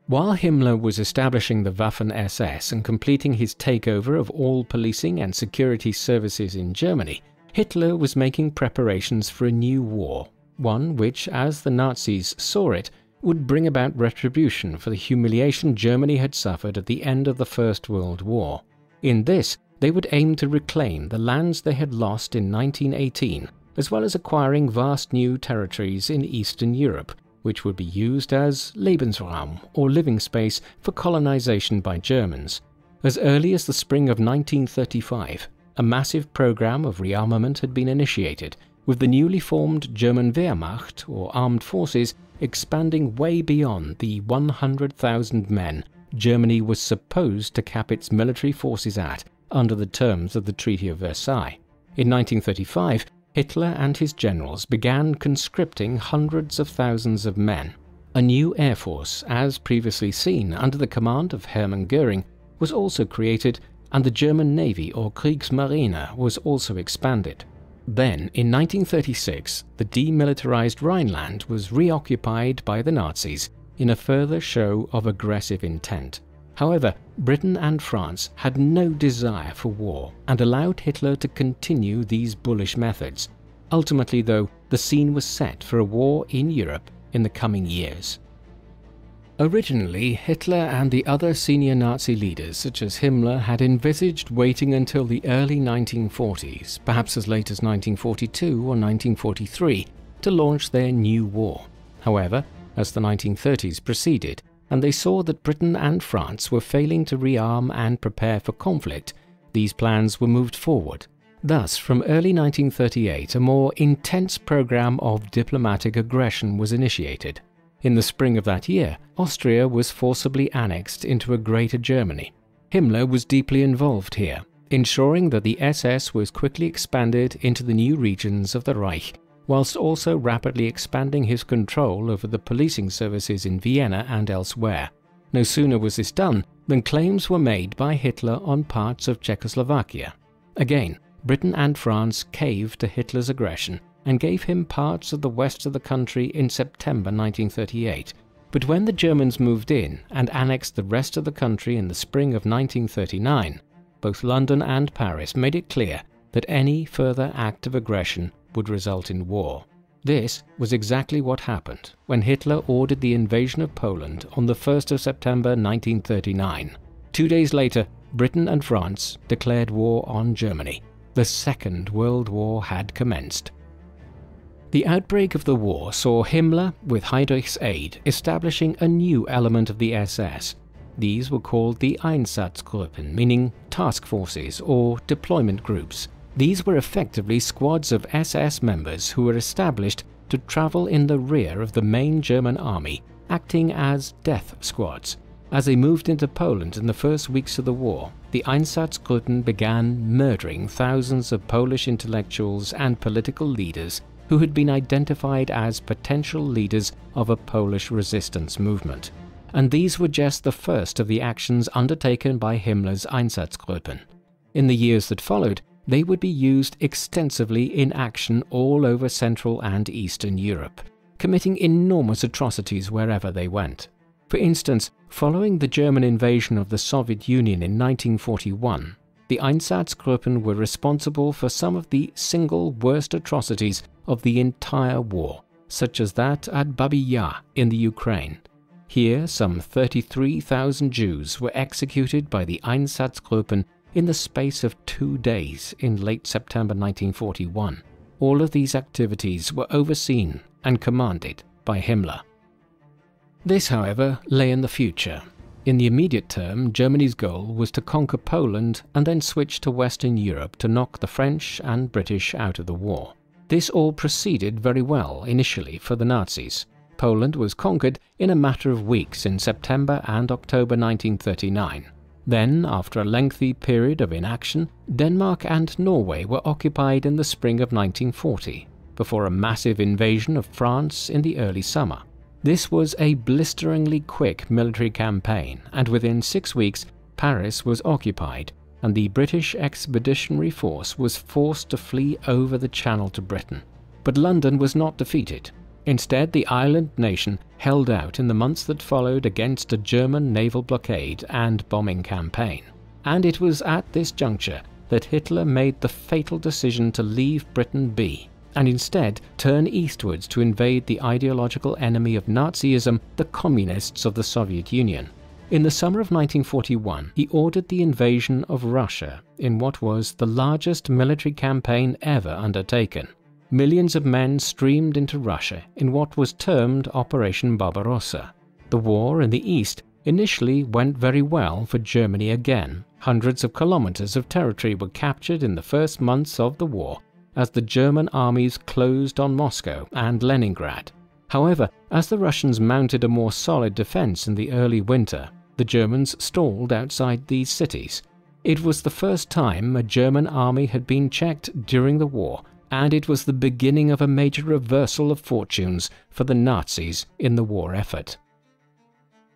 While Himmler was establishing the Waffen-SS and completing his takeover of all policing and security services in Germany, Hitler was making preparations for a new war, one which, as the Nazis saw it, would bring about retribution for the humiliation Germany had suffered at the end of the First World War. In this, they would aim to reclaim the lands they had lost in 1918, as well as acquiring vast new territories in Eastern Europe, which would be used as Lebensraum, or living space, for colonization by Germans. As early as the spring of 1935, a massive program of rearmament had been initiated, with the newly formed German Wehrmacht, or armed forces, expanding way beyond the 100,000 men Germany was supposed to cap its military forces at under the terms of the Treaty of Versailles. In 1935, Hitler and his generals began conscripting hundreds of thousands of men. A new air force, as previously seen under the command of Hermann Göring, was also created, and the German Navy, or Kriegsmarine, was also expanded. Then, in 1936, the demilitarized Rhineland was reoccupied by the Nazis in a further show of aggressive intent. However, Britain and France had no desire for war and allowed Hitler to continue these bullish methods. Ultimately, though, the scene was set for a war in Europe in the coming years. Originally, Hitler and the other senior Nazi leaders such as Himmler had envisaged waiting until the early 1940s, perhaps as late as 1942 or 1943, to launch their new war. However, as the 1930s proceeded, and they saw that Britain and France were failing to rearm and prepare for conflict, these plans were moved forward. Thus, from early 1938, a more intense program of diplomatic aggression was initiated. In the spring of that year, Austria was forcibly annexed into a Greater Germany. Himmler was deeply involved here, ensuring that the SS was quickly expanded into the new regions of the Reich, whilst also rapidly expanding his control over the policing services in Vienna and elsewhere. No sooner was this done than claims were made by Hitler on parts of Czechoslovakia. Again, Britain and France caved to Hitler's aggression and gave him parts of the west of the country in September 1938. But when the Germans moved in and annexed the rest of the country in the spring of 1939, both London and Paris made it clear that any further act of aggression would result in war. This was exactly what happened when Hitler ordered the invasion of Poland on the 1st of September 1939. 2 days later, Britain and France declared war on Germany. The Second World War had commenced. The outbreak of the war saw Himmler, with Heinrich's aid, establishing a new element of the SS. These were called the Einsatzgruppen, meaning task forces or deployment groups. These were effectively squads of SS members who were established to travel in the rear of the main German army, acting as death squads. As they moved into Poland in the first weeks of the war, the Einsatzgruppen began murdering thousands of Polish intellectuals and political leaders who had been identified as potential leaders of a Polish resistance movement. And these were just the first of the actions undertaken by Himmler's Einsatzgruppen. In the years that followed, they would be used extensively in action all over Central and Eastern Europe, committing enormous atrocities wherever they went. For instance, following the German invasion of the Soviet Union in 1941, the Einsatzgruppen were responsible for some of the single worst atrocities of the entire war, such as that at Babi Yar in the Ukraine. Here, some 33,000 Jews were executed by the Einsatzgruppen in the space of 2 days in late September 1941. All of these activities were overseen and commanded by Himmler. This, however, lay in the future. In the immediate term, Germany's goal was to conquer Poland and then switch to Western Europe to knock the French and British out of the war. This all proceeded very well initially for the Nazis. Poland was conquered in a matter of weeks in September and October 1939. Then, after a lengthy period of inaction, Denmark and Norway were occupied in the spring of 1940, before a massive invasion of France in the early summer. This was a blisteringly quick military campaign, and within 6 weeks, Paris was occupied, and the British Expeditionary Force was forced to flee over the Channel to Britain. But London was not defeated. Instead, the island nation held out in the months that followed against a German naval blockade and bombing campaign. And it was at this juncture that Hitler made the fatal decision to leave Britain be, and instead turn eastwards to invade the ideological enemy of Nazism, the Communists of the Soviet Union. In the summer of 1941, he ordered the invasion of Russia in what was the largest military campaign ever undertaken. Millions of men streamed into Russia in what was termed Operation Barbarossa. The war in the east initially went very well for Germany again. Hundreds of kilometers of territory were captured in the first months of the war as the German armies closed on Moscow and Leningrad. However, as the Russians mounted a more solid defense in the early winter, the Germans stalled outside these cities. It was the first time a German army had been checked during the war, and it was the beginning of a major reversal of fortunes for the Nazis in the war effort.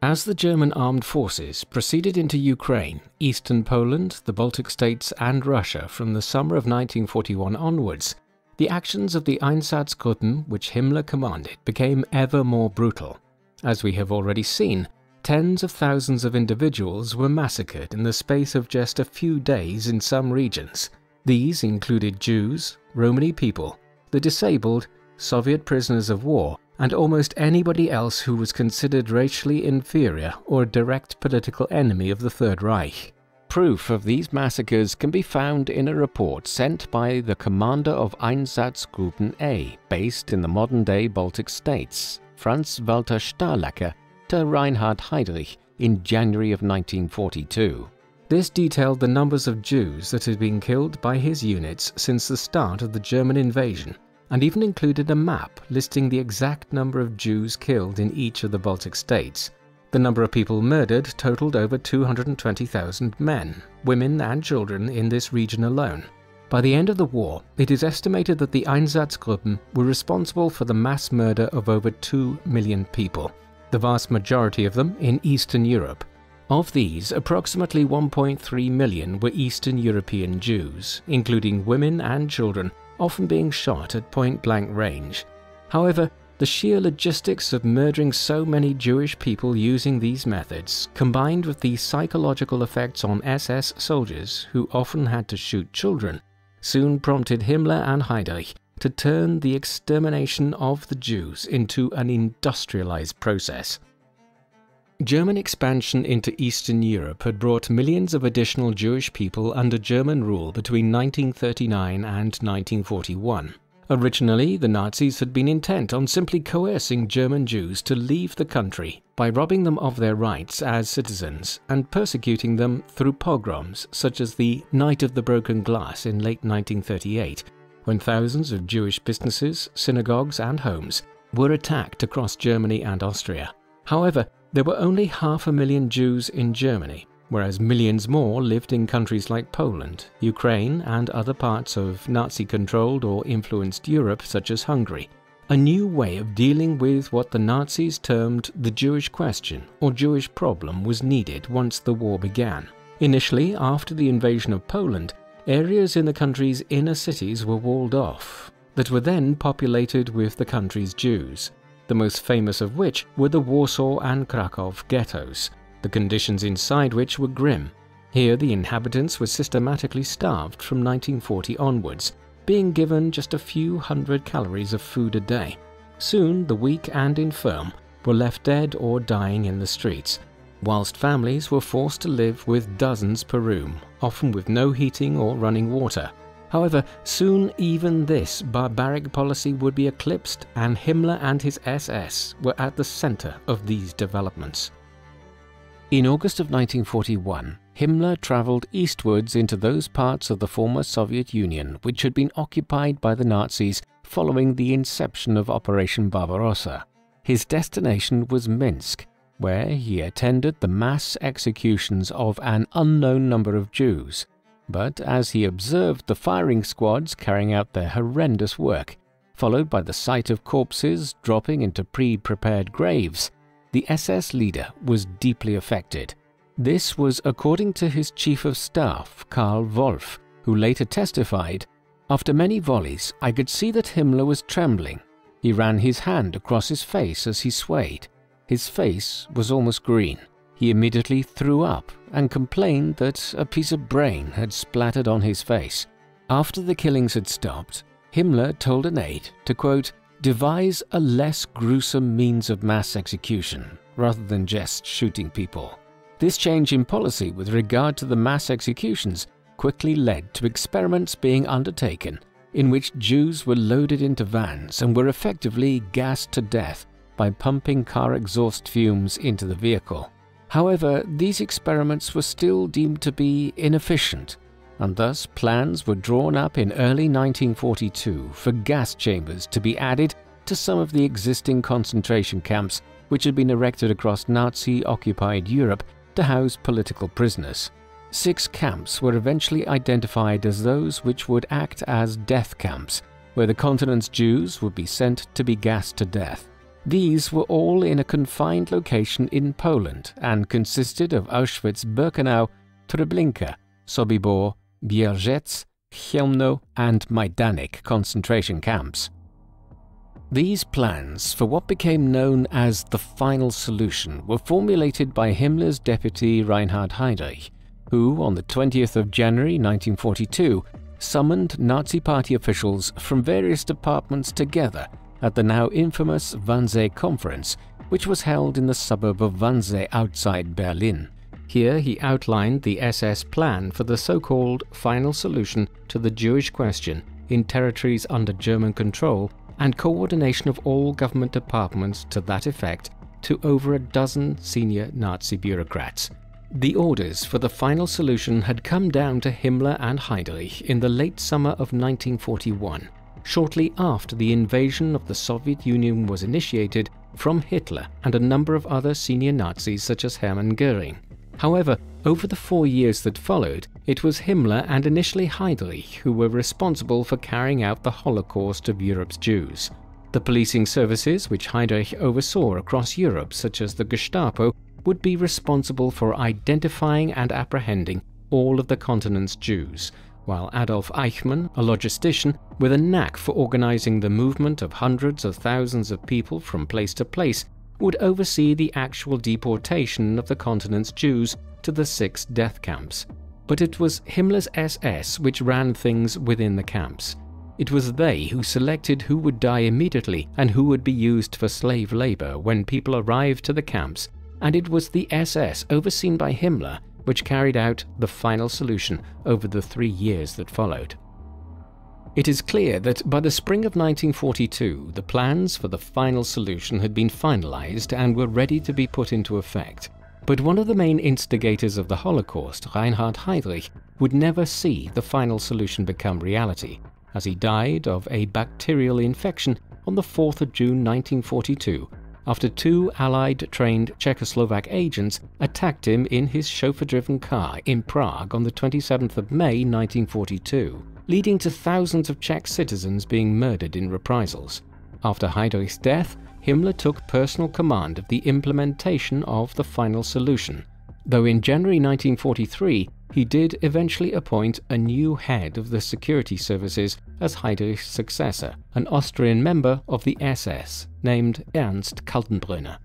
As the German armed forces proceeded into Ukraine, eastern Poland, the Baltic states and Russia from the summer of 1941 onwards, the actions of the Einsatzgruppen, which Himmler commanded, became ever more brutal. As we have already seen, tens of thousands of individuals were massacred in the space of just a few days in some regions. These included Jews, Romani people, the disabled, Soviet prisoners of war, and almost anybody else who was considered racially inferior or a direct political enemy of the Third Reich. Proof of these massacres can be found in a report sent by the commander of Einsatzgruppen A, based in the modern-day Baltic states, Franz Walter Stahlecker, to Reinhard Heydrich in January of 1942. This detailed the numbers of Jews that had been killed by his units since the start of the German invasion, and even included a map listing the exact number of Jews killed in each of the Baltic states. The number of people murdered totaled over 220,000 men, women and children in this region alone. By the end of the war, it is estimated that the Einsatzgruppen were responsible for the mass murder of over 2 million people, the vast majority of them in Eastern Europe. Of these, approximately 1.3 million were Eastern European Jews, including women and children, often being shot at point-blank range. However, the sheer logistics of murdering so many Jewish people using these methods, combined with the psychological effects on SS soldiers who often had to shoot children, soon prompted Himmler and Heinrich to turn the extermination of the Jews into an industrialized process. German expansion into Eastern Europe had brought millions of additional Jewish people under German rule between 1939 and 1941. Originally, the Nazis had been intent on simply coercing German Jews to leave the country by robbing them of their rights as citizens and persecuting them through pogroms such as the Night of the Broken Glass in late 1938, when thousands of Jewish businesses, synagogues and homes were attacked across Germany and Austria. However, there were only 500,000 Jews in Germany, whereas millions more lived in countries like Poland, Ukraine and other parts of Nazi-controlled or influenced Europe such as Hungary. A new way of dealing with what the Nazis termed the Jewish question or Jewish problem was needed once the war began. Initially, after the invasion of Poland, areas in the country's inner cities were walled off, that were then populated with the country's Jews, the most famous of which were the Warsaw and Krakow ghettos, the conditions inside which were grim. Here the inhabitants were systematically starved from 1940 onwards, being given just a few hundred calories of food a day. Soon the weak and infirm were left dead or dying in the streets, whilst families were forced to live with dozens per room, often with no heating or running water. However, soon even this barbaric policy would be eclipsed, and Himmler and his SS were at the center of these developments. In August of 1941, Himmler travelled eastwards into those parts of the former Soviet Union which had been occupied by the Nazis following the inception of Operation Barbarossa. His destination was Minsk, where he attended the mass executions of an unknown number of Jews. But as he observed the firing squads carrying out their horrendous work, followed by the sight of corpses dropping into pre-prepared graves, the SS leader was deeply affected. This was according to his chief of staff, Karl Wolff, who later testified, "After many volleys, I could see that Himmler was trembling. He ran his hand across his face as he swayed. His face was almost green. He immediately threw up and complained that a piece of brain had splattered on his face." After the killings had stopped, Himmler told an aide to, quote, "devise a less gruesome means of mass execution, rather than just shooting people." This change in policy with regard to the mass executions quickly led to experiments being undertaken in which Jews were loaded into vans and were effectively gassed to death by pumping car exhaust fumes into the vehicle. However, these experiments were still deemed to be inefficient, and thus plans were drawn up in early 1942 for gas chambers to be added to some of the existing concentration camps which had been erected across Nazi-occupied Europe to house political prisoners. 6 camps were eventually identified as those which would act as death camps, where the continent's Jews would be sent to be gassed to death. These were all in a confined location in Poland and consisted of Auschwitz-Birkenau, Treblinka, Sobibor, Bierzec, Chełmno and Majdanek concentration camps. These plans for what became known as the final solution were formulated by Himmler's deputy Reinhard Heinrich, who on the 20th of January 1942 summoned Nazi Party officials from various departments together at the now infamous Wannsee Conference, which was held in the suburb of Wannsee outside Berlin. Here he outlined the SS plan for the so-called final solution to the Jewish question in territories under German control and coordination of all government departments to that effect to over a dozen senior Nazi bureaucrats. The orders for the final solution had come down to Himmler and Heinrich in the late summer of 1941. Shortly after the invasion of the Soviet Union was initiated from Hitler and a number of other senior Nazis such as Hermann Göring. However, over the 4 years that followed, it was Himmler and initially Heinrich who were responsible for carrying out the Holocaust of Europe's Jews. The policing services which Heinrich oversaw across Europe, such as the Gestapo, would be responsible for identifying and apprehending all of the continent's Jews, while Adolf Eichmann, a logistician with a knack for organizing the movement of hundreds of thousands of people from place to place, would oversee the actual deportation of the continent's Jews to the 6 death camps. But it was Himmler's SS which ran things within the camps. It was they who selected who would die immediately and who would be used for slave labor when people arrived to the camps, and it was the SS, overseen by Himmler, which carried out the final solution over the 3 years that followed. It is clear that by the spring of 1942, the plans for the final solution had been finalized and were ready to be put into effect. But one of the main instigators of the Holocaust, Heinrich, would never see the final solution become reality, as he died of a bacterial infection on the 4th of June 1942, after 2 Allied-trained Czechoslovak agents attacked him in his chauffeur-driven car in Prague on the 27th of May 1942, leading to thousands of Czech citizens being murdered in reprisals. After Heinrich's death, Himmler took personal command of the implementation of the final solution, though in January 1943 he did eventually appoint a new head of the security services as Heinrich's successor, an Austrian member of the SS named Ernst Kaltenbrunner.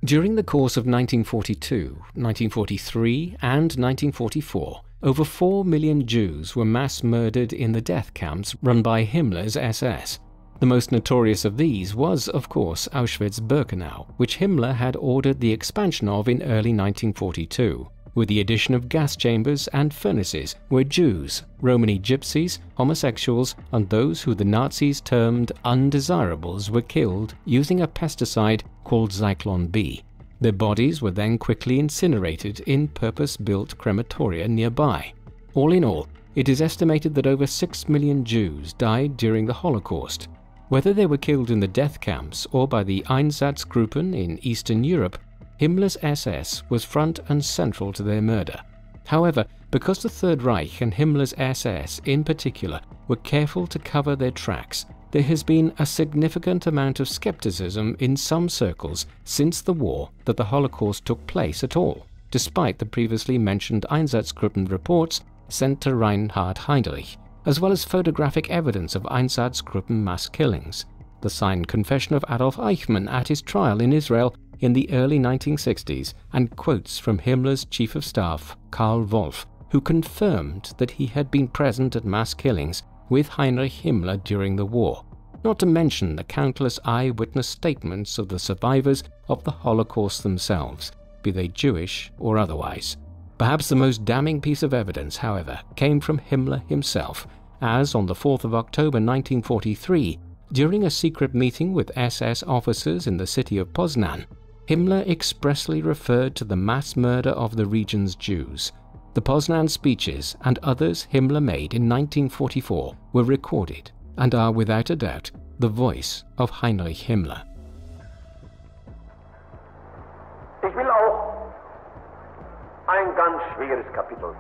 During the course of 1942, 1943 and 1944, over 4 million Jews were mass murdered in the death camps run by Himmler's SS. The most notorious of these was, of course, Auschwitz-Birkenau, which Himmler had ordered the expansion of in early 1942, with the addition of gas chambers and furnaces where Jews, Romani gypsies, homosexuals, and those who the Nazis termed undesirables were killed using a pesticide called Zyklon B. Their bodies were then quickly incinerated in purpose-built crematoria nearby. All in all, it is estimated that over 6 million Jews died during the Holocaust. Whether they were killed in the death camps or by the Einsatzgruppen in Eastern Europe, Himmler's SS was front and central to their murder. However, because the Third Reich and Himmler's SS in particular were careful to cover their tracks, there has been a significant amount of skepticism in some circles since the war that the Holocaust took place at all, despite the previously mentioned Einsatzgruppen reports sent to Reinhard Heinrich, as well as photographic evidence of Einsatzgruppen mass killings, the signed confession of Adolf Eichmann at his trial in Israel in the early 1960s, and quotes from Himmler's chief of staff, Karl Wolff, who confirmed that he had been present at mass killings with Heinrich Himmler during the war, not to mention the countless eyewitness statements of the survivors of the Holocaust themselves, be they Jewish or otherwise. Perhaps the most damning piece of evidence, however, came from Himmler himself, as on the 4th of October 1943, during a secret meeting with SS officers in the city of Poznan, Himmler expressly referred to the mass murder of the region's Jews. The Poznan speeches and others Himmler made in 1944 were recorded and are without a doubt the voice of Heinrich Himmler. Ich will auch ein ganz schweres Kapitel,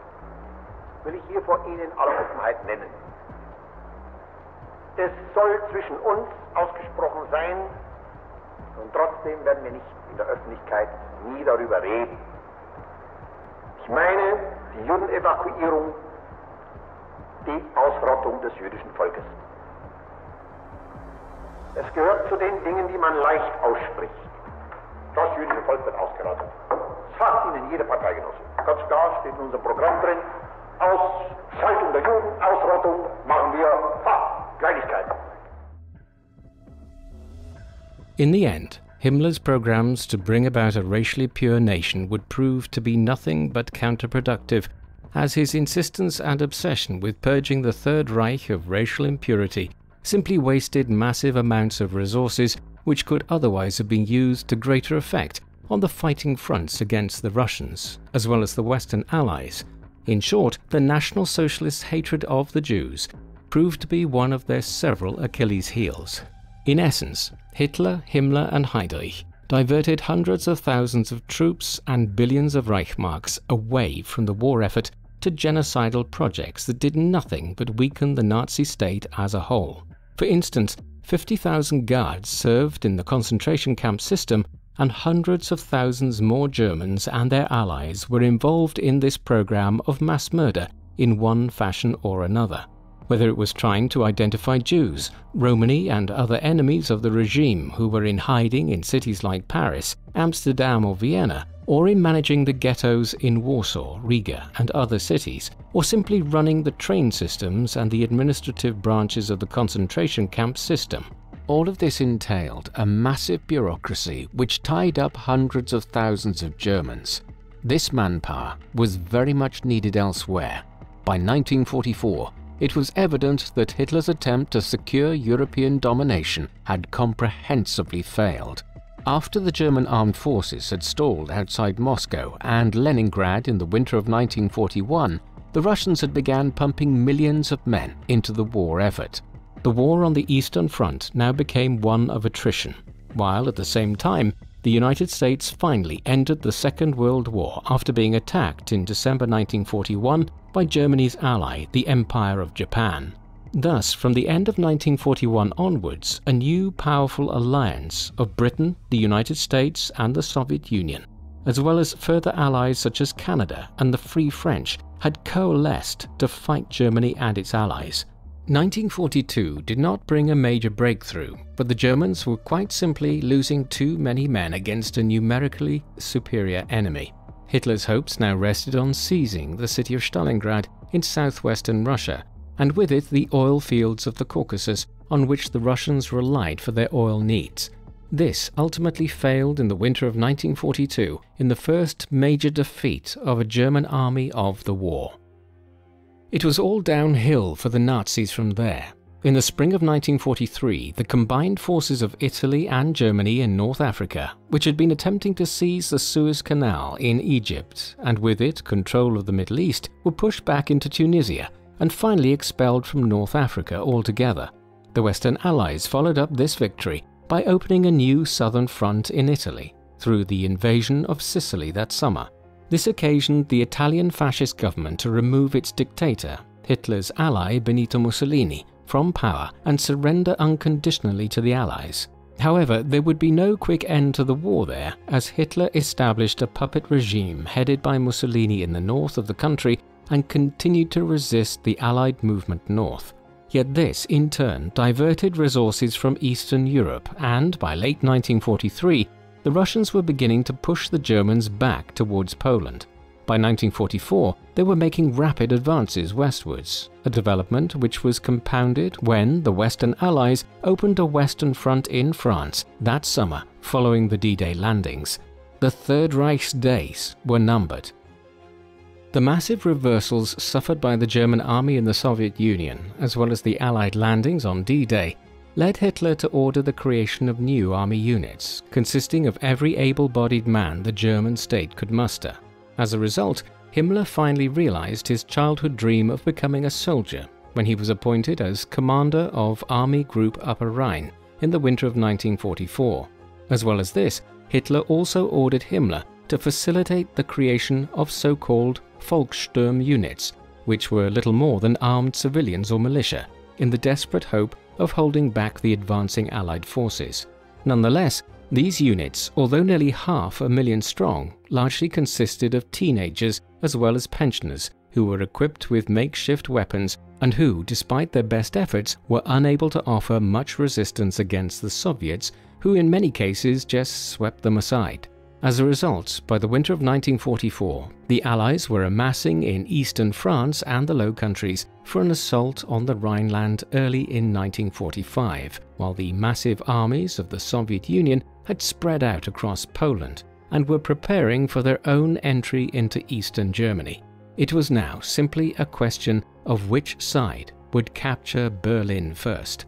will ich hier vor Ihnen in aller Offenheit nennen. Es soll zwischen uns ausgesprochen sein, und trotzdem werden wir nicht in der Öffentlichkeit nie darüber reden. Ich meine die Judenevakuierung, die Ausrottung des jüdischen Volkes. Es gehört zu den Dingen, die man leicht ausspricht. Das jüdische Volk wird ausgerottet. Das sagt Ihnen jede Parteigenosse. Ganz klar steht in unserem Programm drin, Ausschaltung der Juden, Ausrottung machen wir, Kleinigkeiten. In the end, Himmler's programs to bring about a racially pure nation would prove to be nothing but counterproductive, as his insistence and obsession with purging the Third Reich of racial impurity simply wasted massive amounts of resources which could otherwise have been used to greater effect on the fighting fronts against the Russians, as well as the Western Allies. In short, the National Socialists' hatred of the Jews proved to be one of their several Achilles' heels. In essence, Hitler, Himmler and Heinrich diverted hundreds of thousands of troops and billions of Reichsmarks away from the war effort to genocidal projects that did nothing but weaken the Nazi state as a whole. For instance, 50,000 guards served in the concentration camp system, and hundreds of thousands more Germans and their allies were involved in this program of mass murder in one fashion or another. Whether it was trying to identify Jews, Romani and other enemies of the regime who were in hiding in cities like Paris, Amsterdam or Vienna, or in managing the ghettos in Warsaw, Riga and other cities, or simply running the train systems and the administrative branches of the concentration camp system. all of this entailed a massive bureaucracy which tied up hundreds of thousands of Germans. This manpower was very much needed elsewhere. By 1944, it was evident that Hitler's attempt to secure European domination had comprehensively failed. After the German armed forces had stalled outside Moscow and Leningrad in the winter of 1941, the Russians had begun pumping millions of men into the war effort. The war on the Eastern Front now became one of attrition, while at the same time, the United States finally ended the Second World War after being attacked in December 1941 by Germany's ally, the Empire of Japan. Thus, from the end of 1941 onwards, a new powerful alliance of Britain, the United States and the Soviet Union, as well as further allies such as Canada and the Free French, had coalesced to fight Germany and its allies. 1942 did not bring a major breakthrough, but the Germans were quite simply losing too many men against a numerically superior enemy. Hitler's hopes now rested on seizing the city of Stalingrad in southwestern Russia, and with it the oil fields of the Caucasus on which the Russians relied for their oil needs. This ultimately failed in the winter of 1942 in the first major defeat of a German army of the war. It was all downhill for the Nazis from there. In the spring of 1943, the combined forces of Italy and Germany in North Africa, which had been attempting to seize the Suez Canal in Egypt, and with it control of the Middle East, were pushed back into Tunisia and finally expelled from North Africa altogether. The Western Allies followed up this victory by opening a new southern front in Italy through the invasion of Sicily that summer. This occasioned the Italian fascist government to remove its dictator, Hitler's ally Benito Mussolini, from power and surrender unconditionally to the Allies. However, there would be no quick end to the war there, as Hitler established a puppet regime headed by Mussolini in the north of the country and continued to resist the Allied movement north. Yet this, in turn, diverted resources from Eastern Europe, and by late 1943, the Russians were beginning to push the Germans back towards Poland. By 1944, they were making rapid advances westwards, a development which was compounded when the Western Allies opened a Western Front in France that summer following the D-Day landings. The Third Reich's days were numbered. The massive reversals suffered by the German army in the Soviet Union, as well as the Allied landings on D-Day, led Hitler to order the creation of new army units, consisting of every able-bodied man the German state could muster. As a result, Himmler finally realized his childhood dream of becoming a soldier when he was appointed as commander of Army Group Upper Rhine in the winter of 1944. As well as this, Hitler also ordered Himmler to facilitate the creation of so-called Volkssturm units, which were little more than armed civilians or militia, in the desperate hope of holding back the advancing Allied forces. Nonetheless, these units, although nearly 500,000 strong, largely consisted of teenagers as well as pensioners who were equipped with makeshift weapons and who, despite their best efforts, were unable to offer much resistance against the Soviets, who in many cases just swept them aside. As a result, by the winter of 1944, the Allies were amassing in eastern France and the Low Countries for an assault on the Rhineland early in 1945, while the massive armies of the Soviet Union had spread out across Poland and were preparing for their own entry into eastern Germany. It was now simply a question of which side would capture Berlin first.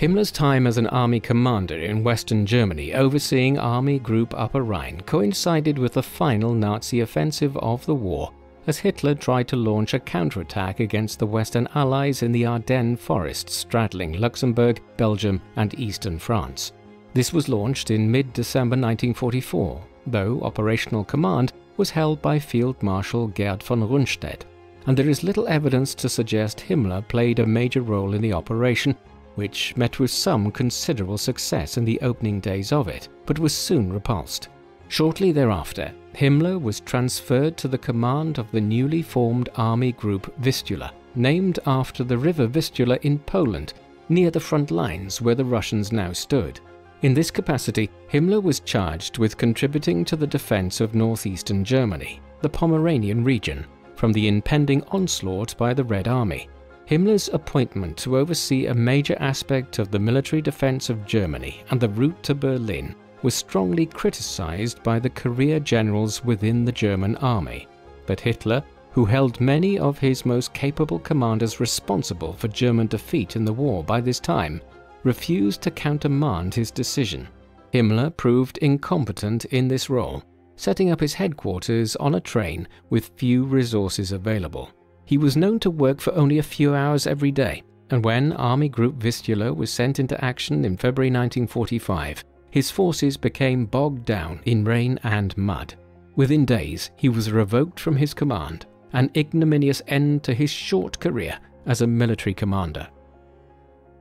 Himmler's time as an army commander in Western Germany overseeing Army Group Upper Rhine coincided with the final Nazi offensive of the war, as Hitler tried to launch a counterattack against the Western Allies in the Ardennes forests straddling Luxembourg, Belgium and eastern France. This was launched in mid-December 1944, though operational command was held by Field Marshal Gerd von Rundstedt, and there is little evidence to suggest Himmler played a major role in the operation, which met with some considerable success in the opening days of it, but was soon repulsed. Shortly thereafter, Himmler was transferred to the command of the newly formed Army Group Vistula, named after the river Vistula in Poland, near the front lines where the Russians now stood. In this capacity, Himmler was charged with contributing to the defense of northeastern Germany, the Pomeranian region, from the impending onslaught by the Red Army. Himmler's appointment to oversee a major aspect of the military defense of Germany and the route to Berlin was strongly criticized by the career generals within the German army. But Hitler, who held many of his most capable commanders responsible for German defeat in the war by this time, refused to countermand his decision. Himmler proved incompetent in this role, setting up his headquarters on a train with few resources available. He was known to work for only a few hours every day, and when Army Group Vistula was sent into action in February 1945, his forces became bogged down in rain and mud. Within days, he was revoked from his command, an ignominious end to his short career as a military commander.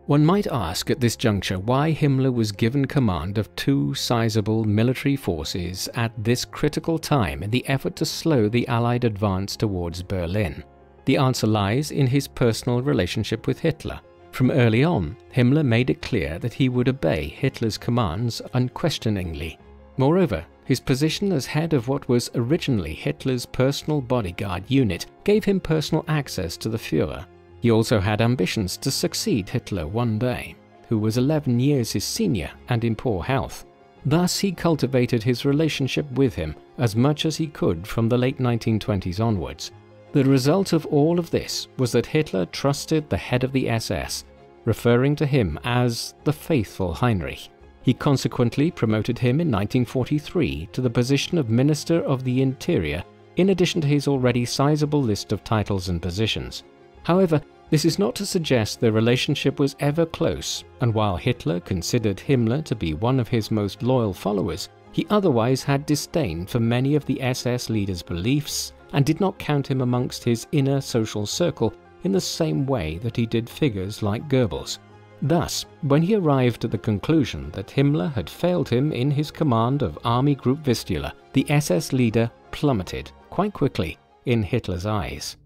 One might ask at this juncture why Himmler was given command of two sizable military forces at this critical time in the effort to slow the Allied advance towards Berlin. The answer lies in his personal relationship with Hitler. From early on, Himmler made it clear that he would obey Hitler's commands unquestioningly. Moreover, his position as head of what was originally Hitler's personal bodyguard unit gave him personal access to the Führer. He also had ambitions to succeed Hitler one day, who was 11 years his senior and in poor health. Thus he cultivated his relationship with him as much as he could from the late 1920s onwards. The result of all of this was that Hitler trusted the head of the SS, referring to him as the faithful Heinrich. He consequently promoted him in 1943 to the position of Minister of the Interior, in addition to his already sizable list of titles and positions. However, this is not to suggest their relationship was ever close, and while Hitler considered Himmler to be one of his most loyal followers, he otherwise had disdain for many of the SS leader's beliefs and did not count him amongst his inner social circle in the same way that he did figures like Goebbels. Thus, when he arrived at the conclusion that Himmler had failed him in his command of Army Group Vistula, the SS leader plummeted quite quickly in Hitler's eyes.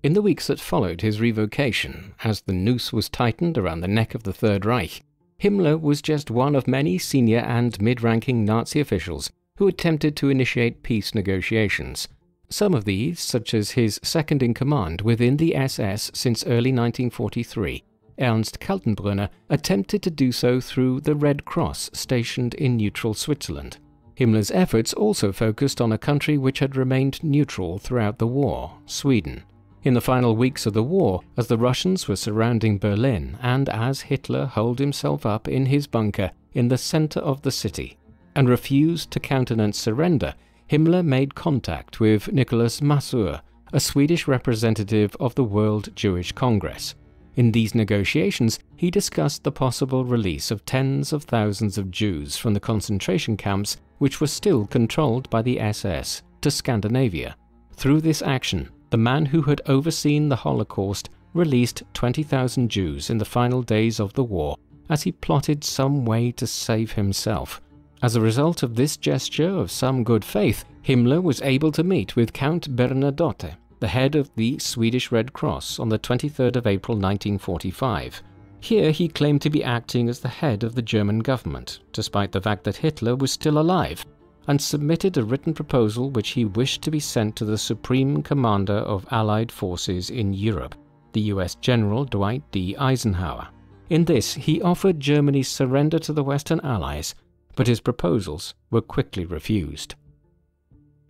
In the weeks that followed his revocation, as the noose was tightened around the neck of the Third Reich, Himmler was just one of many senior and mid-ranking Nazi officials who attempted to initiate peace negotiations. Some of these, such as his second-in-command within the SS since early 1943, Ernst Kaltenbrunner, attempted to do so through the Red Cross stationed in neutral Switzerland. Himmler's efforts also focused on a country which had remained neutral throughout the war, Sweden. In the final weeks of the war, as the Russians were surrounding Berlin and as Hitler holed himself up in his bunker in the center of the city and refused to countenance surrender, Himmler made contact with Nicholas Masur, a Swedish representative of the World Jewish Congress. In these negotiations, he discussed the possible release of tens of thousands of Jews from the concentration camps which were still controlled by the SS to Scandinavia. Through this action, the man who had overseen the Holocaust released 20,000 Jews in the final days of the war as he plotted some way to save himself. As a result of this gesture of some good faith, Himmler was able to meet with Count Bernadotte, the head of the Swedish Red Cross, on the 23rd of April 1945. Here he claimed to be acting as the head of the German government, despite the fact that Hitler was still alive, and submitted a written proposal which he wished to be sent to the Supreme Commander of Allied Forces in Europe, the US General Dwight D. Eisenhower. In this, he offered Germany's surrender to the Western Allies, but his proposals were quickly refused.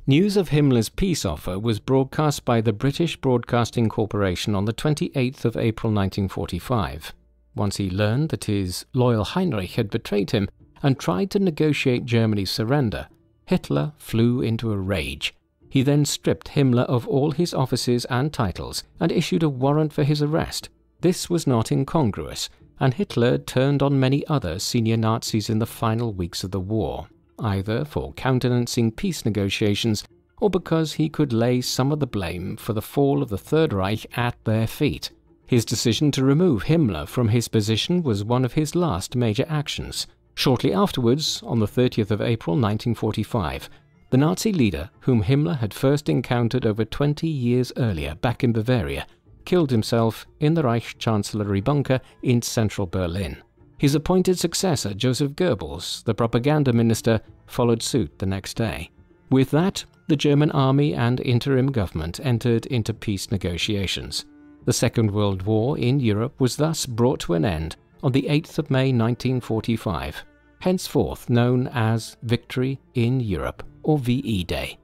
News of Himmler's peace offer was broadcast by the British Broadcasting Corporation on the 28th of April 1945. Once he learned that his loyal Heinrich had betrayed him and tried to negotiate Germany's surrender, Hitler flew into a rage. He then stripped Himmler of all his offices and titles and issued a warrant for his arrest. This was not incongruous, and Hitler turned on many other senior Nazis in the final weeks of the war, either for countenancing peace negotiations or because he could lay some of the blame for the fall of the Third Reich at their feet. His decision to remove Himmler from his position was one of his last major actions. Shortly afterwards, on the 30th of April 1945, the Nazi leader, whom Himmler had first encountered over 20 years earlier back in Bavaria, killed himself in the Reichschancellery bunker in central Berlin. His appointed successor, Joseph Goebbels, the propaganda minister, followed suit the next day. With that, the German army and interim government entered into peace negotiations. The Second World War in Europe was thus brought to an end on the 8th of May 1945, henceforth known as Victory in Europe, or VE Day.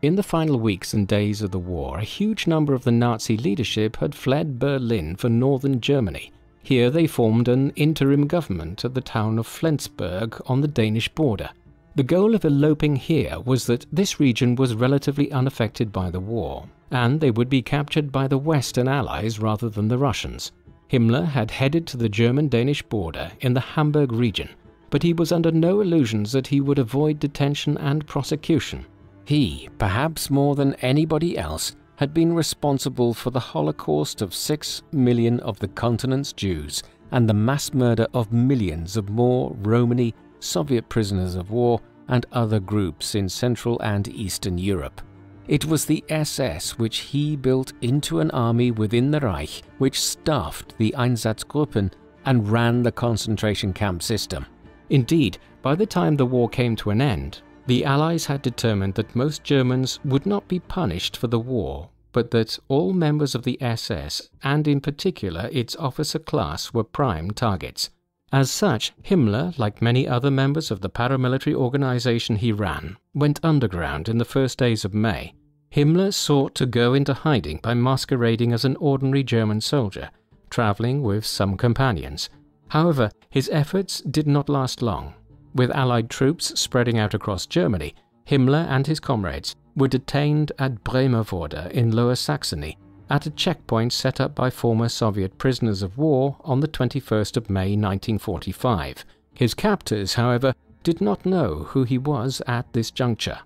In the final weeks and days of the war, a huge number of the Nazi leadership had fled Berlin for northern Germany. Here they formed an interim government at the town of Flensburg on the Danish border. The goal of eloping here was that this region was relatively unaffected by the war, and they would be captured by the Western Allies rather than the Russians. Himmler had headed to the German-Danish border in the Hamburg region, but he was under no illusions that he would avoid detention and prosecution. He, perhaps more than anybody else, had been responsible for the Holocaust of 6 million of the continent's Jews and the mass murder of millions of more Romani, Soviet prisoners of war and other groups in Central and Eastern Europe. It was the SS which he built into an army within the Reich, which staffed the Einsatzgruppen and ran the concentration camp system. Indeed, by the time the war came to an end, the Allies had determined that most Germans would not be punished for the war, but that all members of the SS, and in particular its officer class, were prime targets. As such, Himmler, like many other members of the paramilitary organization he ran, went underground in the first days of May. Himmler sought to go into hiding by masquerading as an ordinary German soldier, traveling with some companions. However, his efforts did not last long. With Allied troops spreading out across Germany, Himmler and his comrades were detained at Bremervorde in Lower Saxony, at a checkpoint set up by former Soviet prisoners of war on the 21st of May 1945. His captors, however, did not know who he was at this juncture.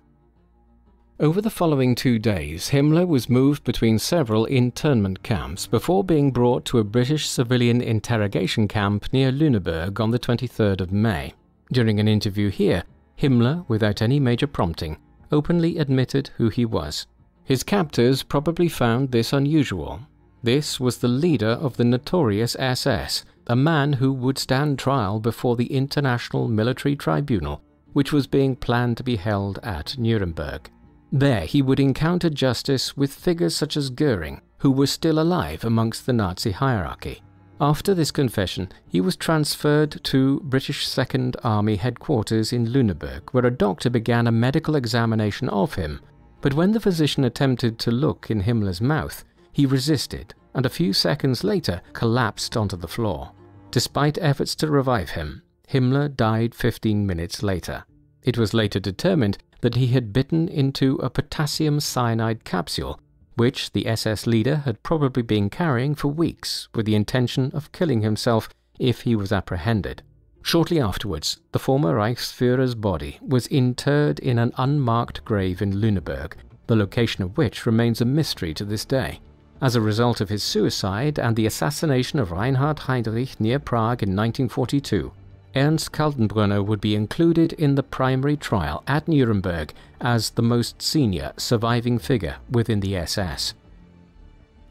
Over the following 2 days, Himmler was moved between several internment camps before being brought to a British civilian interrogation camp near Lüneburg on the 23rd of May. During an interview here, Himmler, without any major prompting, openly admitted who he was. His captors probably found this unusual. This was the leader of the notorious SS, a man who would stand trial before the International Military Tribunal, which was being planned to be held at Nuremberg. There he would encounter justice with figures such as Göring, who was still alive amongst the Nazi hierarchy. After this confession, he was transferred to British Second Army headquarters in Lüneburg, where a doctor began a medical examination of him. But when the physician attempted to look in Himmler's mouth, he resisted, and a few seconds later collapsed onto the floor. Despite efforts to revive him, Himmler died 15 minutes later. It was later determined that he had bitten into a potassium cyanide capsule, which the SS leader had probably been carrying for weeks with the intention of killing himself if he was apprehended. Shortly afterwards, the former Reichsführer's body was interred in an unmarked grave in Lüneburg, the location of which remains a mystery to this day. As a result of his suicide and the assassination of Reinhard Heinrich near Prague in 1942, Ernst Kaltenbrunner would be included in the primary trial at Nuremberg as the most senior surviving figure within the SS.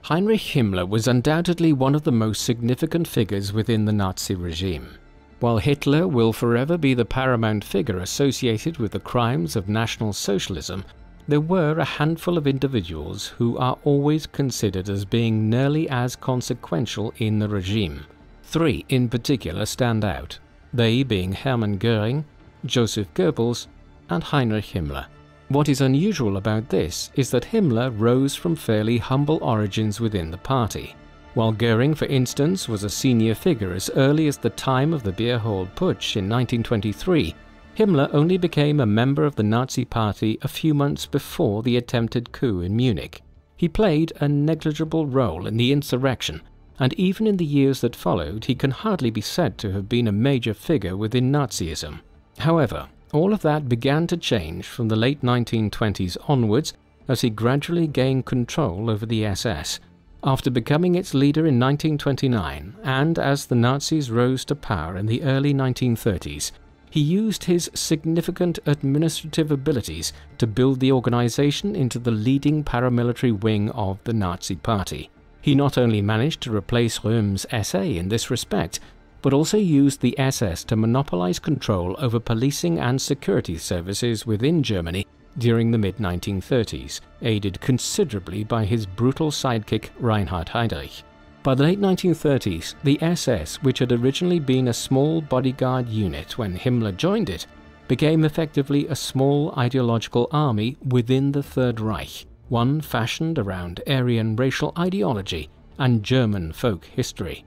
Heinrich Himmler was undoubtedly one of the most significant figures within the Nazi regime. While Hitler will forever be the paramount figure associated with the crimes of National Socialism, there were a handful of individuals who are always considered as being nearly as consequential in the regime. 3 in particular stand out, they being Hermann Göring, Joseph Goebbels, and Heinrich Himmler. What is unusual about this is that Himmler rose from fairly humble origins within the party. While Göring, for instance, was a senior figure as early as the time of the Beerhold Putsch in 1923, Himmler only became a member of the Nazi Party a few months before the attempted coup in Munich. He played a negligible role in the insurrection, and even in the years that followed, he can hardly be said to have been a major figure within Nazism. However, all of that began to change from the late 1920s onwards as he gradually gained control over the SS. After becoming its leader in 1929, and as the Nazis rose to power in the early 1930s, he used his significant administrative abilities to build the organization into the leading paramilitary wing of the Nazi Party. He not only managed to replace Röhm's SA in this respect, but also used the SS to monopolize control over policing and security services within Germany during the mid-1930s, aided considerably by his brutal sidekick Reinhard Heinrich. By the late 1930s, the SS, which had originally been a small bodyguard unit when Himmler joined it, became effectively a small ideological army within the Third Reich, one fashioned around Aryan racial ideology and German folk history.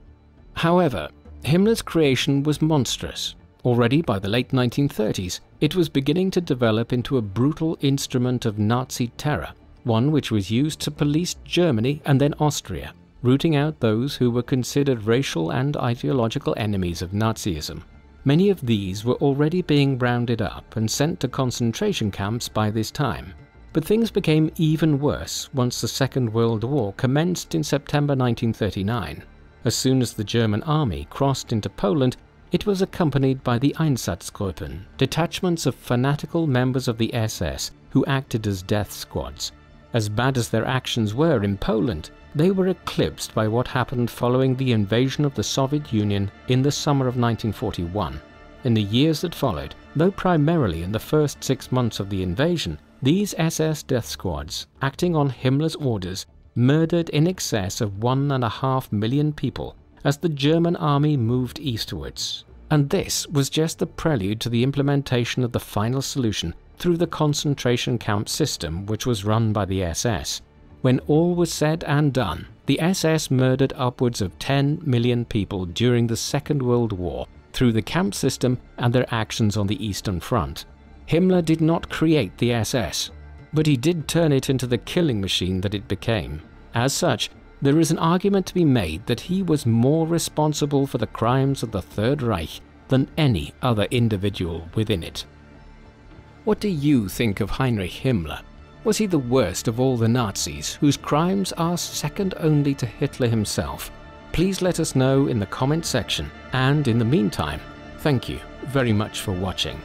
However, Himmler's creation was monstrous. Already by the late 1930s, it was beginning to develop into a brutal instrument of Nazi terror, one which was used to police Germany and then Austria, rooting out those who were considered racial and ideological enemies of Nazism. Many of these were already being rounded up and sent to concentration camps by this time. But things became even worse once the Second World War commenced in September 1939. As soon as the German army crossed into Poland, it was accompanied by the Einsatzgruppen, detachments of fanatical members of the SS who acted as death squads. As bad as their actions were in Poland, they were eclipsed by what happened following the invasion of the Soviet Union in the summer of 1941. In the years that followed, though primarily in the first 6 months of the invasion, these SS death squads, acting on Himmler's orders, murdered in excess of 1.5 million people as the German army moved eastwards. And this was just the prelude to the implementation of the final solution through the concentration camp system which was run by the SS. When all was said and done, the SS murdered upwards of 10 million people during the Second World War through the camp system and their actions on the Eastern Front. Himmler did not create the SS, but he did turn it into the killing machine that it became. As such, there is an argument to be made that he was more responsible for the crimes of the Third Reich than any other individual within it. What do you think of Heinrich Himmler? Was he the worst of all the Nazis, whose crimes are second only to Hitler himself? Please let us know in the comment section, and in the meantime, thank you very much for watching.